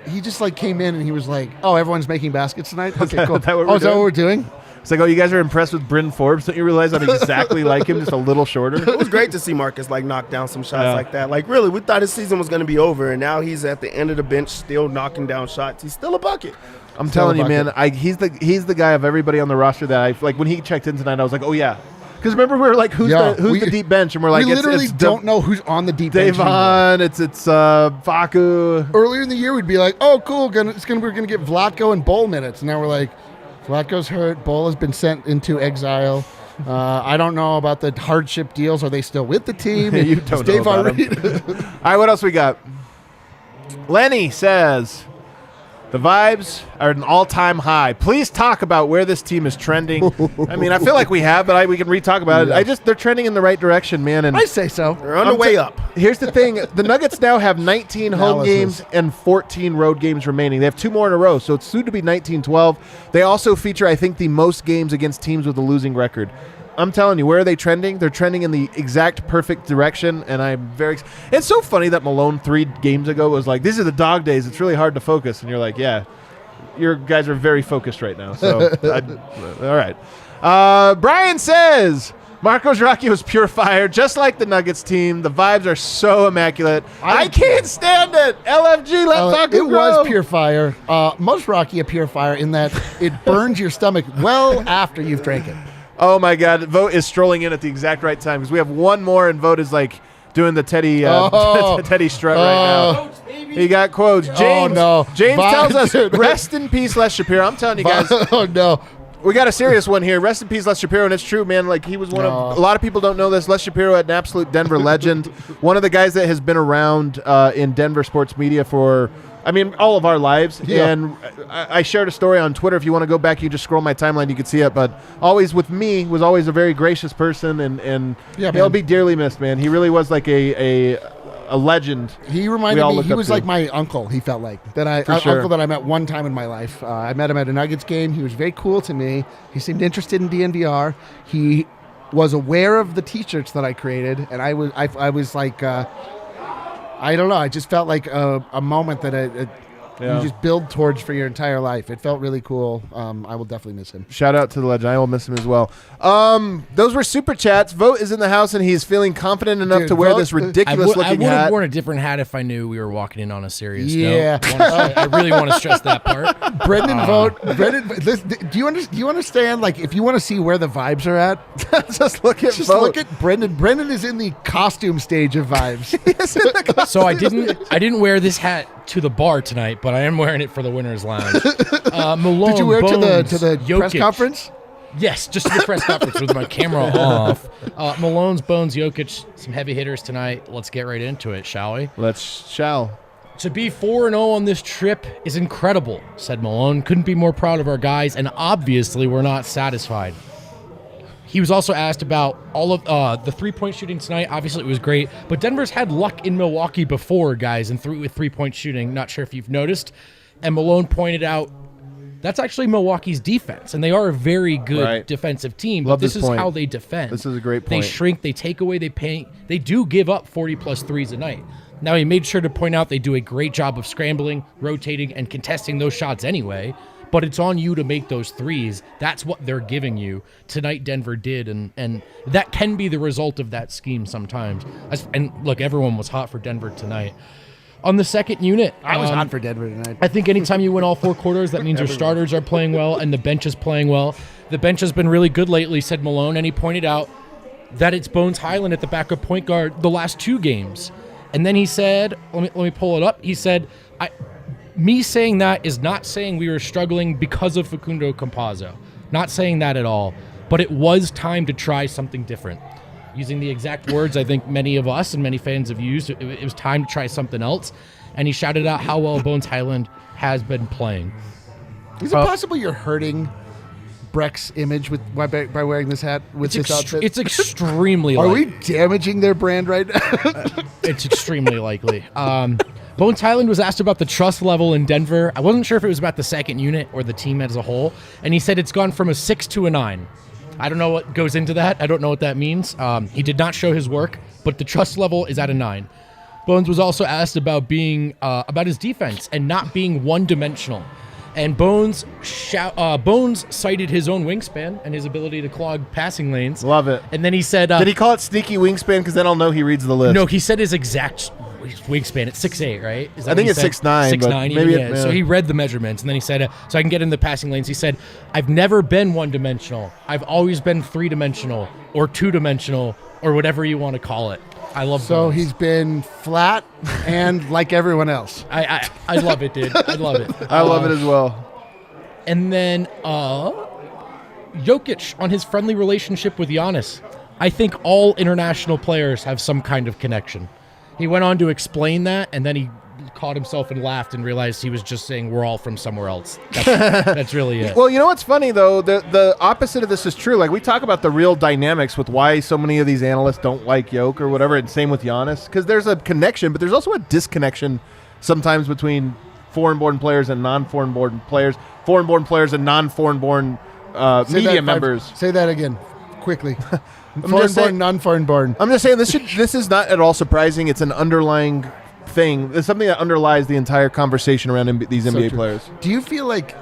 he just like came in and he was like, oh, everyone's making baskets tonight? Okay, cool. Is that what we're doing? It's like, oh, you guys are impressed with BrynForbes. Don't you realize I'm exactly like him, just a little shorter? It was great to see Marcus like knock down some shots like that. Like, really, we thought his season was going to be over, and now he's at the end of the bench still knocking down shots. He's still a bucket. I'm telling you, man, he's the guy of everybody on the roster that I like. When he checked in tonight, I was like, oh yeah. Because remember, we were like, who's the deep bench? And we're like, we literally don't know who's on the deep bench. Davon, it's Facu. Earlier in the year, we'd be like, oh, cool, we're gonna get Vlatko and Bol minutes. And now we're like, Vlatko's hurt. Bol has been sent into exile. I don't know about the hardship deals. Are they still with the team? You don't know about them. All right, what else we got? Lenny says, the vibes are an all-time high. Please talk about where this team is trending. I mean, I feel like we have, but we can re-talk about it. They're trending in the right direction, man. And I say so. They're on the way up. Here's the thing. The Nuggets now have 19 home games and 14 road games remaining. They have 2 more in a row, so it's soon to be 19-12. They also feature, I think, the most games against teams with a losing record. I'm telling you, where are they trending? They're trending in the exact perfect direction, and I'm very. It's so funny that Malone 3 games ago was like, "These are the dog days. It's really hard to focus," and you're like, "Yeah, your guys are very focused right now." So, all right. Brian says Marco Zraki was pure fire, just like the Nuggets team. The vibes are so immaculate. I can't stand it. LFG, let Facu It grow. was pure fire. Most Rocky a pure fire in that it burns your stomach well after you've drank it. Oh my God! Vogt is strolling in at the exact right time because we have one more, and Vogt is like doing the Teddy Teddy strut right now. He got quotes. James, James tells us, "Rest in peace, Les Shapiro." I'm telling you guys. Oh no. We got a serious one here. Rest in peace, Les Shapiro, and it's true, man. Like, he was one of a lot of people don't know this. Les Shapiro, an absolute Denver legend, one of the guys that has been around in Denver sports media for, I mean, all of our lives. Yeah. And I shared a story on Twitter. If you want to go back, you just scroll my timeline, you can see it. But always with me, was always a very gracious person, and he'll be dearly missed, man. He really was like a legend. He reminded me, he was like my uncle, he felt like. Uncle that I met one time in my life. I met him at a Nuggets game. He was very cool to me. He seemed interested in DNVR. He was aware of the T-shirts that I created, and I was like, I don't know, I just felt like a moment that you just build towards for your entire life. It felt really cool. I will definitely miss him. Shout out to the legend. I will miss him as well. Those were super chats. Vogt is in the house, and he's feeling confident enough to wear this ridiculous-looking hat. I would have worn a different hat if I knew we were walking in on a serious note. I really want to stress that part. Brendan Vogt. Do you understand? Like, if you want to see where the vibes are at, just look at just Vogt. look at Brendan. Brendan is in the costume stage of vibes. So I didn't wear this hat to the bar tonight, but I am wearing it for the Winners Lounge. Malone, did you wear it Bones, to the press Jokic. Conference? Yes, just to the press conference with my camera off. Malone's, Bones, Jokic, some heavy hitters tonight. Let's get right into it, shall we? Shall. To be 4-0 on this trip is incredible, said Malone. Couldn't be more proud of our guys, and obviously we're not satisfied. He was also asked about all of the three-point shooting tonight. Obviously, it was great, but Denver's had luck in Milwaukee before, guys, and with three-point shooting. Not sure if you've noticed. And Malone pointed out that's actually Milwaukee's defense, and they are a very good defensive team. But this is how they defend. This is a great point. They shrink, they take away, they paint. They do give up 40-plus threes a night. Now, he made sure to point out they do a great job of scrambling, rotating, and contesting those shots anyway. But it's on you to make those threes. That's what they're giving you. Tonight, Denver did, and that can be the result of that scheme sometimes. And look, everyone was hot for Denver tonight. On the second unit, I was hot for Denver tonight. I think anytime you win all 4 quarters, that means your starters are playing well and the bench is playing well. The bench has been really good lately, said Malone, and he pointed out that it's Bones Hyland at the backup point guard the last 2 games. And then he said, let me pull it up. He said, me saying that is not saying we were struggling because of Facundo Campazzo. Not saying that at all. But it was time to try something different. Using the exact words I think many of us and many fans have used, it was time to try something else. And he shouted out how well Bones Hyland has been playing. Is it possible you're hurting Breck's image by wearing this hat with this outfit? It's extremely Are likely. we damaging their brand right now? It's extremely likely. Bones Hyland was asked about the trust level in Denver. I wasn't sure if it was about the second unit or the team as a whole. And he said it's gone from a 6 to a 9. I don't know what goes into that. I don't know what that means. He did not show his work, but the trust level is at a 9. Bones was also asked about being about his defense and not being one-dimensional. And Bones cited his own wingspan and his ability to clog passing lanes. Love it. And then he said... did he call it sneaky wingspan? Because then I'll know he reads the list. No, he said his exact wingspan. It's 6'8", right? I think it's 6'9". 6'9", maybe yeah. So he read the measurements, and then he said, so I can get in the passing lanes. He said, I've never been one-dimensional. I've always been 3-dimensional or 2-dimensional or whatever you want to call it. I love So Bones. he's been flat and like everyone else. I love it, dude. I love it. I love it as well. And then Jokic on his friendly relationship with Giannis. I think all international players have some kind of connection. He went on to explain that, and then he caught himself and laughed and realized he was just saying we're all from somewhere else. That's really it. Well, you know what's funny, though? The opposite of this is true. Like, we talk about the real dynamics with why so many of these analysts don't like Jokic or whatever, and same with Giannis, because there's a connection, but there's also a disconnection sometimes between foreign-born players and foreign-born players and non-foreign-born media members. Say that again. quickly. just Foreign saying- born, non-foreign born. I'm just saying this is not at all surprising. It's an underlying thing. It's something that underlies the entire conversation around these NBA true. players. Do you feel like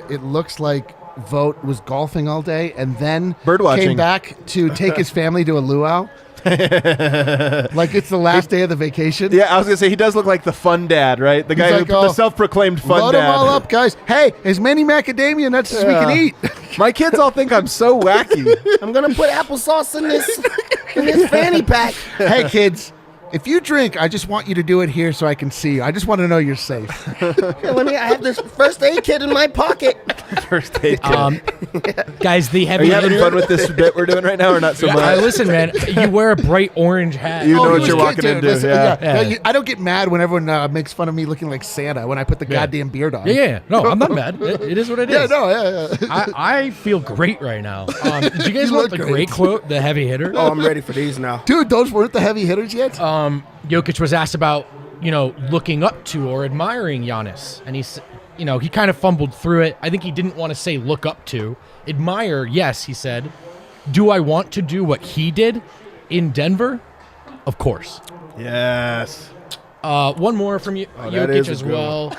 it looks like Vogt was golfing all day and then Birdwatching. came back to take his family to a luau? Like it's the last day of the vacation? Yeah, I was gonna say he does look like the fun dad, right? The guy like, the self-proclaimed fun Load dad. them all up, guys. Hey, as many macadamia nuts as we can eat. My kids all think I'm so wacky. I'm gonna put applesauce in this fanny pack. Hey, kids, if you drink, I just want you to do it here so I can see you. I just want to know you're safe. I have this first aid kit in my pocket. First aid kit. Guys, the Are heavy you having hitter. fun with this bit we're doing right now, or not so much? Listen, man, you wear a bright orange hat. You know he what was you're good, walking dude. into. Listen, Yeah. Yeah. I don't get mad when everyone makes fun of me looking like Santa when I put the goddamn beard on. Yeah. No, I'm not mad. It is what it is. Yeah, no, yeah. I feel great right now. Did you guys You want look the great. great quote, the heavy hitter? Oh, I'm ready for these now. Dude, those weren't the heavy hitters yet? Jokic was asked about, looking up to or admiring Giannis. And he kind of fumbled through it. I think he didn't want to say look up to. Admire, yes, he said. Do I want to do what he did in Denver? Of course. Yes. One more from that Jokic is a as good well.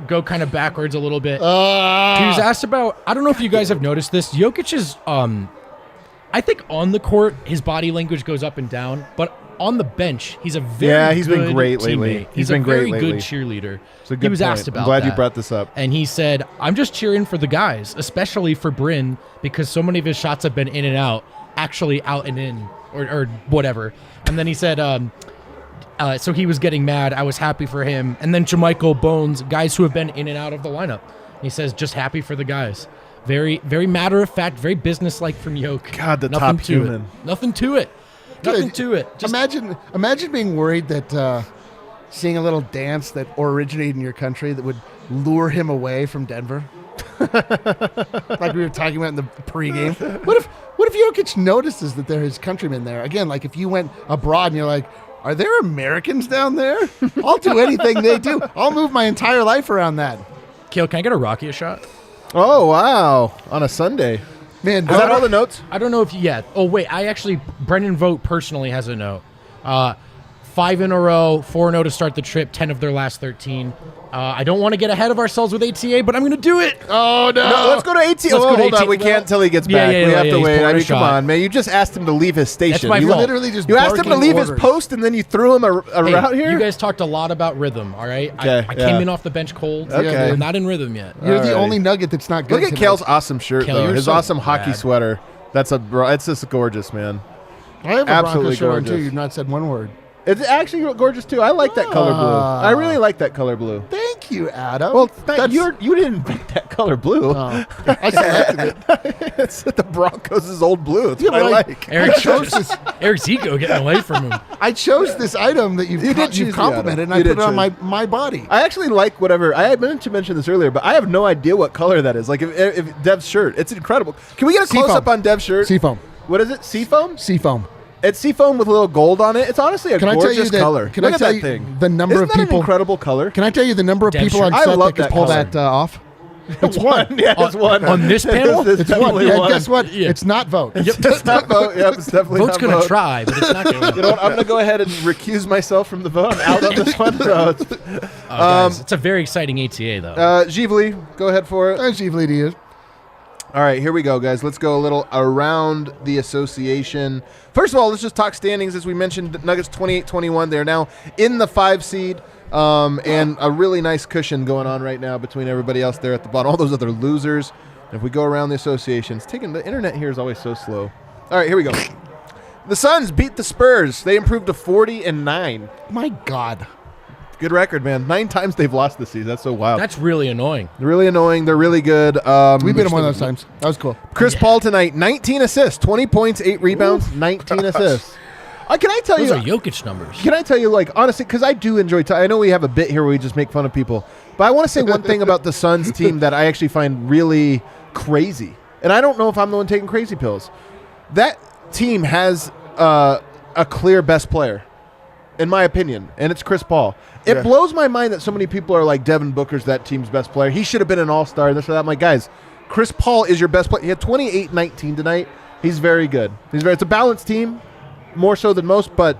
Go kind of backwards a little bit. He was asked about, I don't know if you guys have noticed this. Jokic is, I think on the court, his body language goes up and down, but on the bench, he's a very he's been good great lately. teammate. He's a been great very lately. good cheerleader. It's a good He was point. asked about I'm glad you that. brought this up. And he said, I'm just cheering for the guys, especially for Bryn, because so many of his shots have been in and out, actually out and in, or whatever. And then he said, so he was getting mad. I was happy for him. And then JMyke, Bones, guys who have been in and out of the lineup. He says, just happy for the guys. Very, very matter of fact, very business-like from Yoke. God, the Nothing top to two it. men. Nothing to it. Nothing to it. Just Imagine being worried that seeing a little dance that originated in your country that would lure him away from Denver. Like we were talking about in the pregame. What if Jokic notices that there is countrymen there? Again, like if you went abroad and you're like, are there Americans down there? I'll do anything they do. I'll move my entire life around that. Kale, can I get a Rocky a shot? Oh, wow. On a Sunday. Man, Is that all the notes? I don't know if Oh, wait. Brendan Vogt personally has a note. 5 in a row, 4-0 to start the trip, 10 of their last 13. I don't want to get ahead of ourselves with ATA, but I'm going to do it. Oh, no. No, let's go to AT. Let's Oh, go to hold on. AT. We can't until he gets Yeah, back. yeah, we have yeah, to he's wait. pouring I a mean, come shot. on, man. You just asked him to leave his station. my You fault. Literally just You asked him to barking leave his orders. post, and then you threw him a Hey, route here? You guys talked a lot about rhythm, all right? Okay, I yeah. came in off the bench cold. Okay. We're not in rhythm yet. You're the Alrighty. only nugget that's not good Look at tonight. Kale's awesome shirt, Kale, though. you're His so awesome hockey bad. sweater. It's just gorgeous, man. I have a Absolutely Bronco shirt on, gorgeous. too. You've not said one word. It's actually gorgeous, too. I like that color blue. I really like that color blue. Thank you, Adam. Well, That's- you didn't pick that color blue. Oh, I selected it. It's the Broncos' old blue. It's Yeah, what I but like. Eric chose this. Eric's ego getting away from him. I chose this item that you've You did choose you've the complimented, item. and I You put did it on choose. my body. I actually like whatever. I meant to mention this earlier, but I have no idea what color that is. Like if Dev's shirt, it's incredible. Can we get a Seafoam. close up on Dev's shirt? Seafoam. What is it? Seafoam? Seafoam. It's seafoam with a little gold on it. It's honestly a Can I tell you gorgeous that- color. can Look I at tell that you thing. the number Isn't of that an people- incredible color? Can I tell you the number of Dev people shirt. on I set love that can that pull color. that off? It's one. Yeah, it's one. on this panel? It's It's one. definitely Yeah, one. guess what? Yeah. It's not vote. It's not vote. Yep, it's definitely Vogt's not going to vote. try, but it's not going to You know what? I'm going to go ahead and recuse myself from the vote. I'm out on this one. So It's a very exciting ATA, though. Givli, go ahead for it. Chiefly to you. All right, here we go, guys. Let's go a little around the association. First of all, let's just talk standings. As we mentioned, Nuggets 28-21. They're now in the 5 seed, and a really nice cushion going on right now between everybody else there at the bottom. All those other losers. And if we go around the associations, the internet here is always so slow. All right, here we go. The Suns beat the Spurs. They improved to 40-9. My God. Good record, man. 9 times they've lost this season. That's so wild. That's really annoying. They're really annoying. They're really good. We beat them one of those times. That was cool. Chris Paul tonight, 19 assists, 20 points, 8 rebounds, 19 assists. Can I tell Those you? are Jokic numbers. Can I tell you, like, honestly, because I do enjoy. I know we have a bit here where we just make fun of people, but I want to say one thing about the Suns team that I actually find really crazy, and I don't know if I'm the one taking crazy pills. That team has a clear best player, in my opinion, and it's Chris Paul. It blows my mind that so many people are like, Devin Booker's that team's best player. He should have been an all-star, this or that. I'm like, guys, Chris Paul is your best player. He had 28-19 tonight. He's very good. It's a balanced team, more so than most, but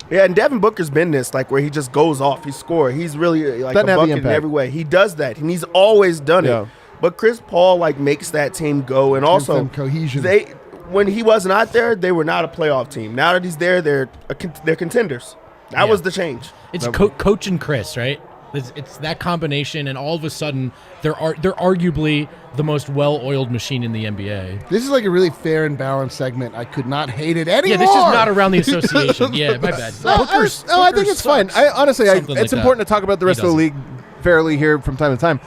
Yeah, and Devin Booker's been this, like, where he just goes off. He scores. He's really, like, Doesn't a have the bucket in impact. every way. He does that, and he's always done Yeah. it. But Chris Paul, like, makes that team go. And Gives also, them cohesion. when he wasn't out there, they were not a playoff team. Now that he's there, they're contenders. That was the change. It's Coach and Chris, right? It's that combination, and all of a sudden, they're arguably the most well-oiled machine in the NBA. This is like a really fair and balanced segment. I could not hate it anymore. Yeah, this is not around the association. Yeah, my bad. I think it's fine. Honestly, Something it's like important that. to talk about the He rest of the doesn't. league fairly here from time to time.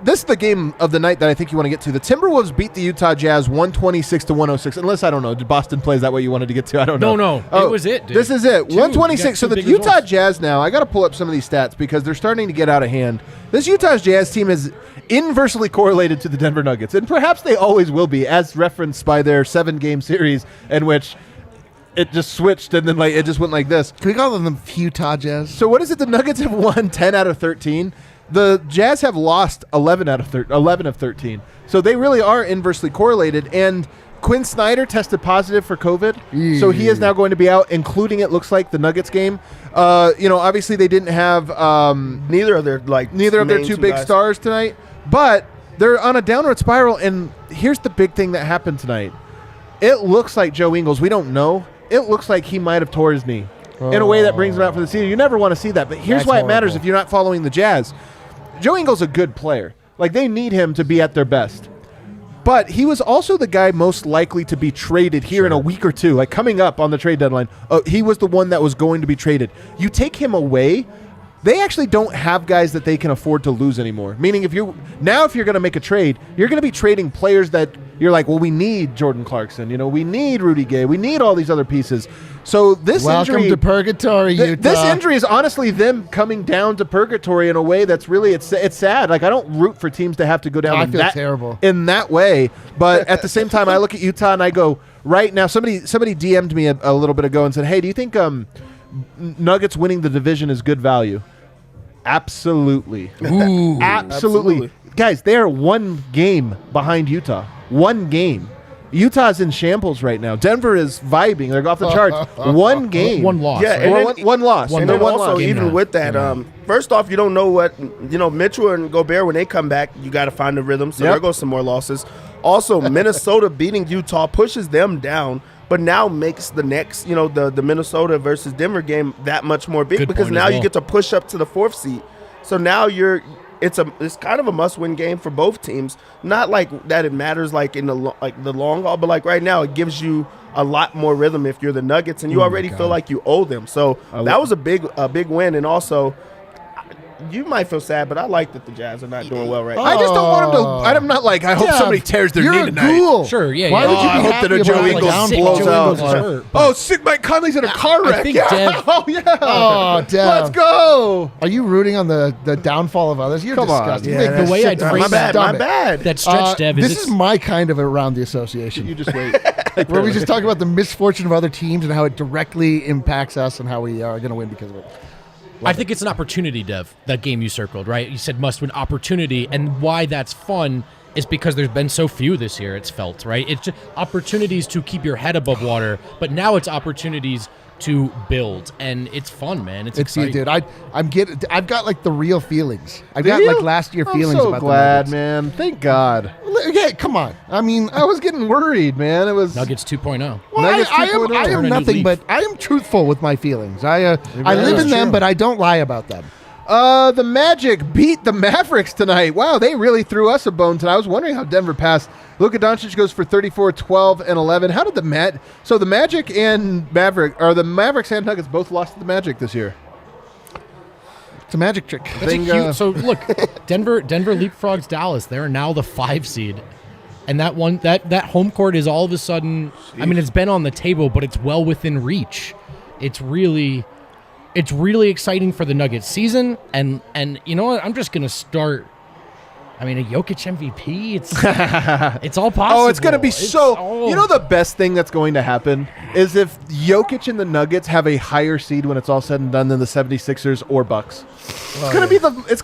This is the game of the night that I think you want to get to. The Timberwolves beat the Utah Jazz 126-106. Unless, I don't know, did Boston play? Is that what you wanted to get to? I don't know. No, it was it, dude. This is it. Two. 126. You got So two the big Utah results. Jazz now, I got to pull up some of these stats because they're starting to get out of hand. This Utah Jazz team is inversely correlated to the Denver Nuggets, and perhaps they always will be, as referenced by their 7-game series in which it just switched and then it just went like this. Can we call them the Utah Jazz? So what is it? The Nuggets have won 10 out of 13. The Jazz have lost 11 of 13. So they really are inversely correlated. And Quinn Snyder tested positive for COVID. So he is now going to be out, including, it looks like, the Nuggets game. Obviously they didn't have Neither of their two big guys. stars tonight. But they're on a downward spiral. And here's the big thing that happened tonight. It looks like Joe Ingles, we don't know, it looks like he might have tore his knee in a way that brings him out for the season. You never want to see that. But here's That's why it matters horrible. if you're not following the Jazz. Joe Ingles a good player. Like, they need him to be at their best. But he was also the guy most likely to be traded here in a week or two, like coming up on the trade deadline. He was the one that was going to be traded. You take him away, they actually don't have guys that they can afford to lose anymore. Meaning if you're going to make a trade, you're going to be trading players that you're like, well, we need Jordan Clarkson. We need Rudy Gay. We need all these other pieces. So this Welcome injury to purgatory, Utah. this injury is honestly them coming down to purgatory in a way that's really it's sad. Like, I don't root for teams to have to go down I in feel that terrible. in that way. But at the same time, I look at Utah and I go, right now, somebody DM'd me a little bit ago and said, hey, do you think Nuggets winning the division is good value? Absolutely. Ooh. Absolutely. Guys, they are one game behind Utah. One game. Utah's in shambles right now. Denver is vibing. They're off the charts. One game. One loss. Yeah, right? and Or one loss. And They're then one also, loss. even with that, first off, you don't know what, Mitchell and Gobert, when they come back, you got to find the rhythm. So Yep. there goes some more losses. Also, Minnesota beating Utah pushes them down, but now makes the next, the Minnesota versus Denver game that much more big Good because point now as you well. get to push up to the 4th seed. So now it's kind of a must-win game for both teams. Not like that it matters like in the long haul, but like right now it gives you a lot more rhythm if you're the Nuggets and you already feel like you owe them. So that was a big win, and also you might feel sad, but I like that the Jazz are not doing well right I now. just don't want them to. I'm not like, I hope Yeah, somebody tears their you're knee a tonight. ghoul. Sure, yeah, Why yeah. would you be I hope happy that a about Joe it Ingles down? sick blows Joe out. Ingles is hurt, Oh, sick Mike Conley's in a car wreck. think yeah. Dev- Oh, yeah. Oh, damn. Let's go. Are you rooting on the downfall of others? You're Come on. disgusting. Yeah, You make that's me way sick I'd to my phrase My bad, my stomach. bad. That stretch, Dev, This is is my kind of around the association. You just wait. where we just talk about the misfortune of other teams and how it directly impacts us and how we are going to win because of it. I think it's an opportunity, Dev, that game you circled, right? You said must-win opportunity, and why that's fun is because there's been so few this year, it's felt, right? It's just opportunities to keep your head above water, but now it's opportunities to build, and it's fun, man. It's exciting. Dude, I've got like the real feelings. I've Do got you? like last year I'm feelings so about glad, the Nuggets. man. Thank God. Yeah, come on. I mean, I was getting worried, man. It was Nuggets 2.0. well, Nuggets I 2.0. am Turn a new nothing leaf. but I am truthful with my feelings. I live That's in them, true. but I don't lie about them. The Magic beat the Mavericks tonight. Wow, they really threw us a bone tonight. I was wondering how Denver passed. Luka Doncic goes for 34, 12, and 11. How did the Magic and the Mavericks and Nuggets both lost to the Magic this year? It's a magic trick. That's a Thing, huge, so look, Denver leapfrogs Dallas. They're now the 5 seed. And that home court is all of a sudden, I mean, it's been on the table, but it's well within reach. It's really exciting for the Nuggets season. And you know what? I'm just going to start. I mean, a Jokic MVP, it's all possible. Oh, it's going to be It's so. all- You know, the best thing that's going to happen is if Jokic and the Nuggets have a higher seed when it's all said and done than the 76ers or Bucks. It's going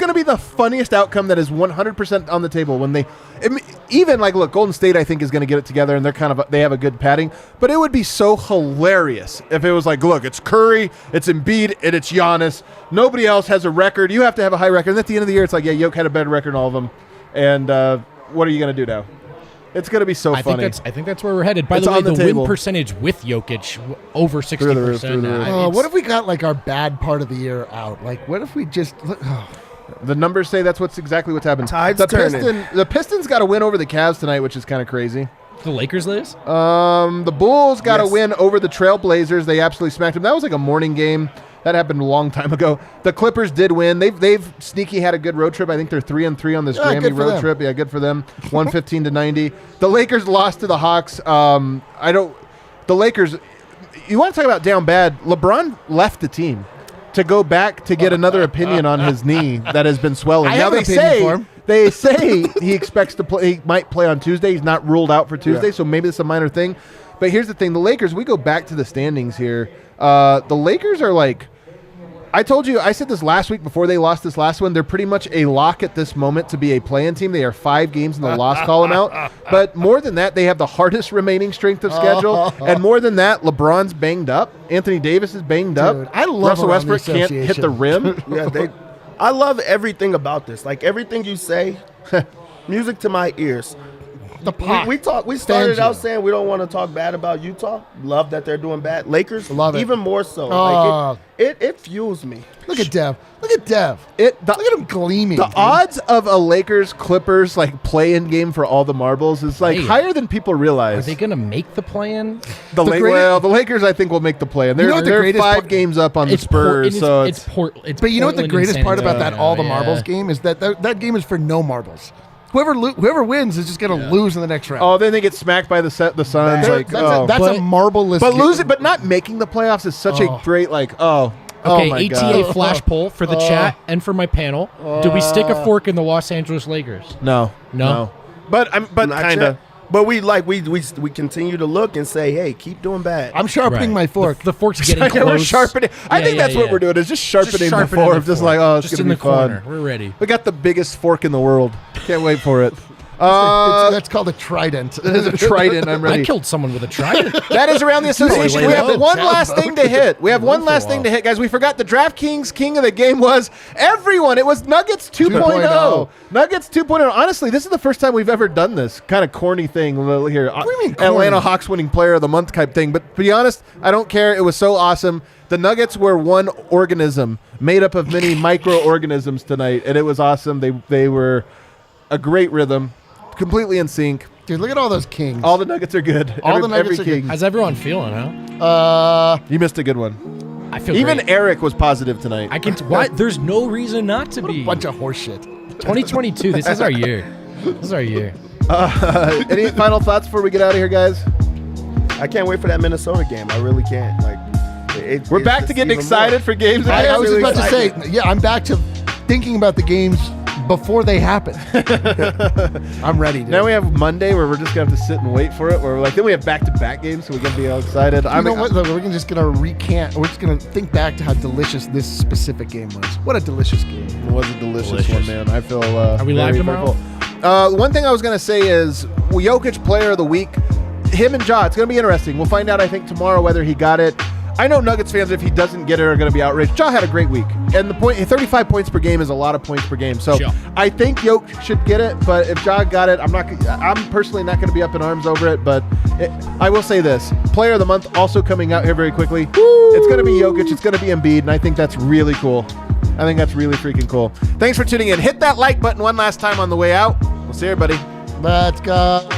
to be the funniest outcome that is 100% on the table when they. even like, look, Golden State I think is going to get it together, and they have a good padding. But it would be so hilarious if it was like, look, it's Curry, it's Embiid, and it's Giannis. Nobody else has a record. You have to have a high record. And at the end of the year, it's like, yeah, Jokic had a better record than all of them. And what are you going to do now? It's going to be so funny. I think that's where we're headed. By the way, the win percentage with Jokic over 60%. What if we got like our bad part of the year out? Like, what if we just the numbers say that's exactly what's happened. Tide's turning. The Pistons got to win over the Cavs tonight, which is kind of crazy. The Lakers lose? The Bulls got to win over the Trailblazers. They absolutely smacked them. That was like a morning game. That happened a long time ago. The Clippers did win. They've sneaky had a good road trip. I think they're 3-3 on this Grammy road trip. Yeah, good for them. 115-90. The Lakers lost to the Hawks. The Lakers. You want to talk about down bad? LeBron left the team to go back to get another opinion on his knee that has been swelling. Now they say he expects to play. He might play on Tuesday. He's not ruled out for Tuesday, so maybe it's a minor thing. But here's the thing: the Lakers. We go back to the standings here. The Lakers are like. I told you, I said this last week before they lost this last one. They're pretty much a lock at this moment to be a play-in team. They are 5 games in the loss column out. But more than that, they have the hardest remaining strength of schedule. And more than that, LeBron's banged up. Anthony Davis is banged up. I love Russell Westbrook can't hit the rim. I love everything about this. Like everything you say, music to my ears. We started out saying we don't want to talk bad about Utah. Love that they're doing bad. Lakers, love it. Even more so. Like it fuels me. Look at Dev. Look at him gleaming. The odds of a Lakers Clippers like play-in game for all the marbles is like higher than people realize. Are they going to make the play-in? The Lakers I think will make the play-in. They're 5 games up on the Spurs. But you know what the greatest part about that all the marbles game is that game is for no marbles. Whoever wins is just going to lose in the next round. Oh, then they get smacked by the Suns. That's a marble-less game. But not making the playoffs is such a great Okay, my ATA God. flash poll for the chat and for my panel. Do we stick a fork in the Los Angeles Lakers? No. But kind of. But we continue to look and say, hey, keep doing bad. I'm sharpening my fork. The fork's getting close. We're sharpening. I think that's what we're doing is just sharpening the fork. Just like, it's going to be fun. We're ready. We got the biggest fork in the world. Can't wait for it. That's called a trident. It is a trident. I'm ready. I killed someone with a trident. That is around the association. We have one last thing to hit. Guys. We forgot the DraftKings king of the game was everyone. It was Nuggets 2.0. Nuggets 2.0. Honestly, this is the first time we've ever done this kind of corny thing here. What do you mean corny? Atlanta Hawks winning player of the month type thing. But to be honest, I don't care. It was so awesome. The Nuggets were one organism made up of many microorganisms tonight, and it was awesome. They were a great rhythm. Completely in sync. Dude, look at all those kings. All the Nuggets are good. Every king. How's everyone feeling, huh? You missed a good one. I feel Even great. Eric was positive tonight. What? There's no reason not to be. Bunch of horseshit. 2022. This is our year. Any final thoughts before we get out of here, guys? I can't wait for that Minnesota game. I really can't. We're back to getting excited for games. I was just about to say, I'm back to thinking about the games before they happen. I'm ready, dude. Now we have Monday where we're just going to have to sit and wait for it. Then we have back-to-back games, so we're going to be all excited. We're just going to recant. We're just going to think back to how delicious this specific game was. What a delicious game. It was a delicious one, man. I feel Are we live tomorrow? One thing I was going to say is Jokic Player of the Week, him and Ja, it's going to be interesting. We'll find out, I think, tomorrow whether he got it. I know Nuggets fans, if he doesn't get it, are going to be outraged. Ja had a great week. And 35 points per game is a lot of points per game. So I think Jokic should get it, but if Ja got it, I'm personally not going to be up in arms over it. But I will say this. Player of the Month also coming out here very quickly. Woo! It's going to be Jokic. It's going to be Embiid, and I think that's really cool. I think that's really freaking cool. Thanks for tuning in. Hit that like button one last time on the way out. We'll see everybody. Let's go.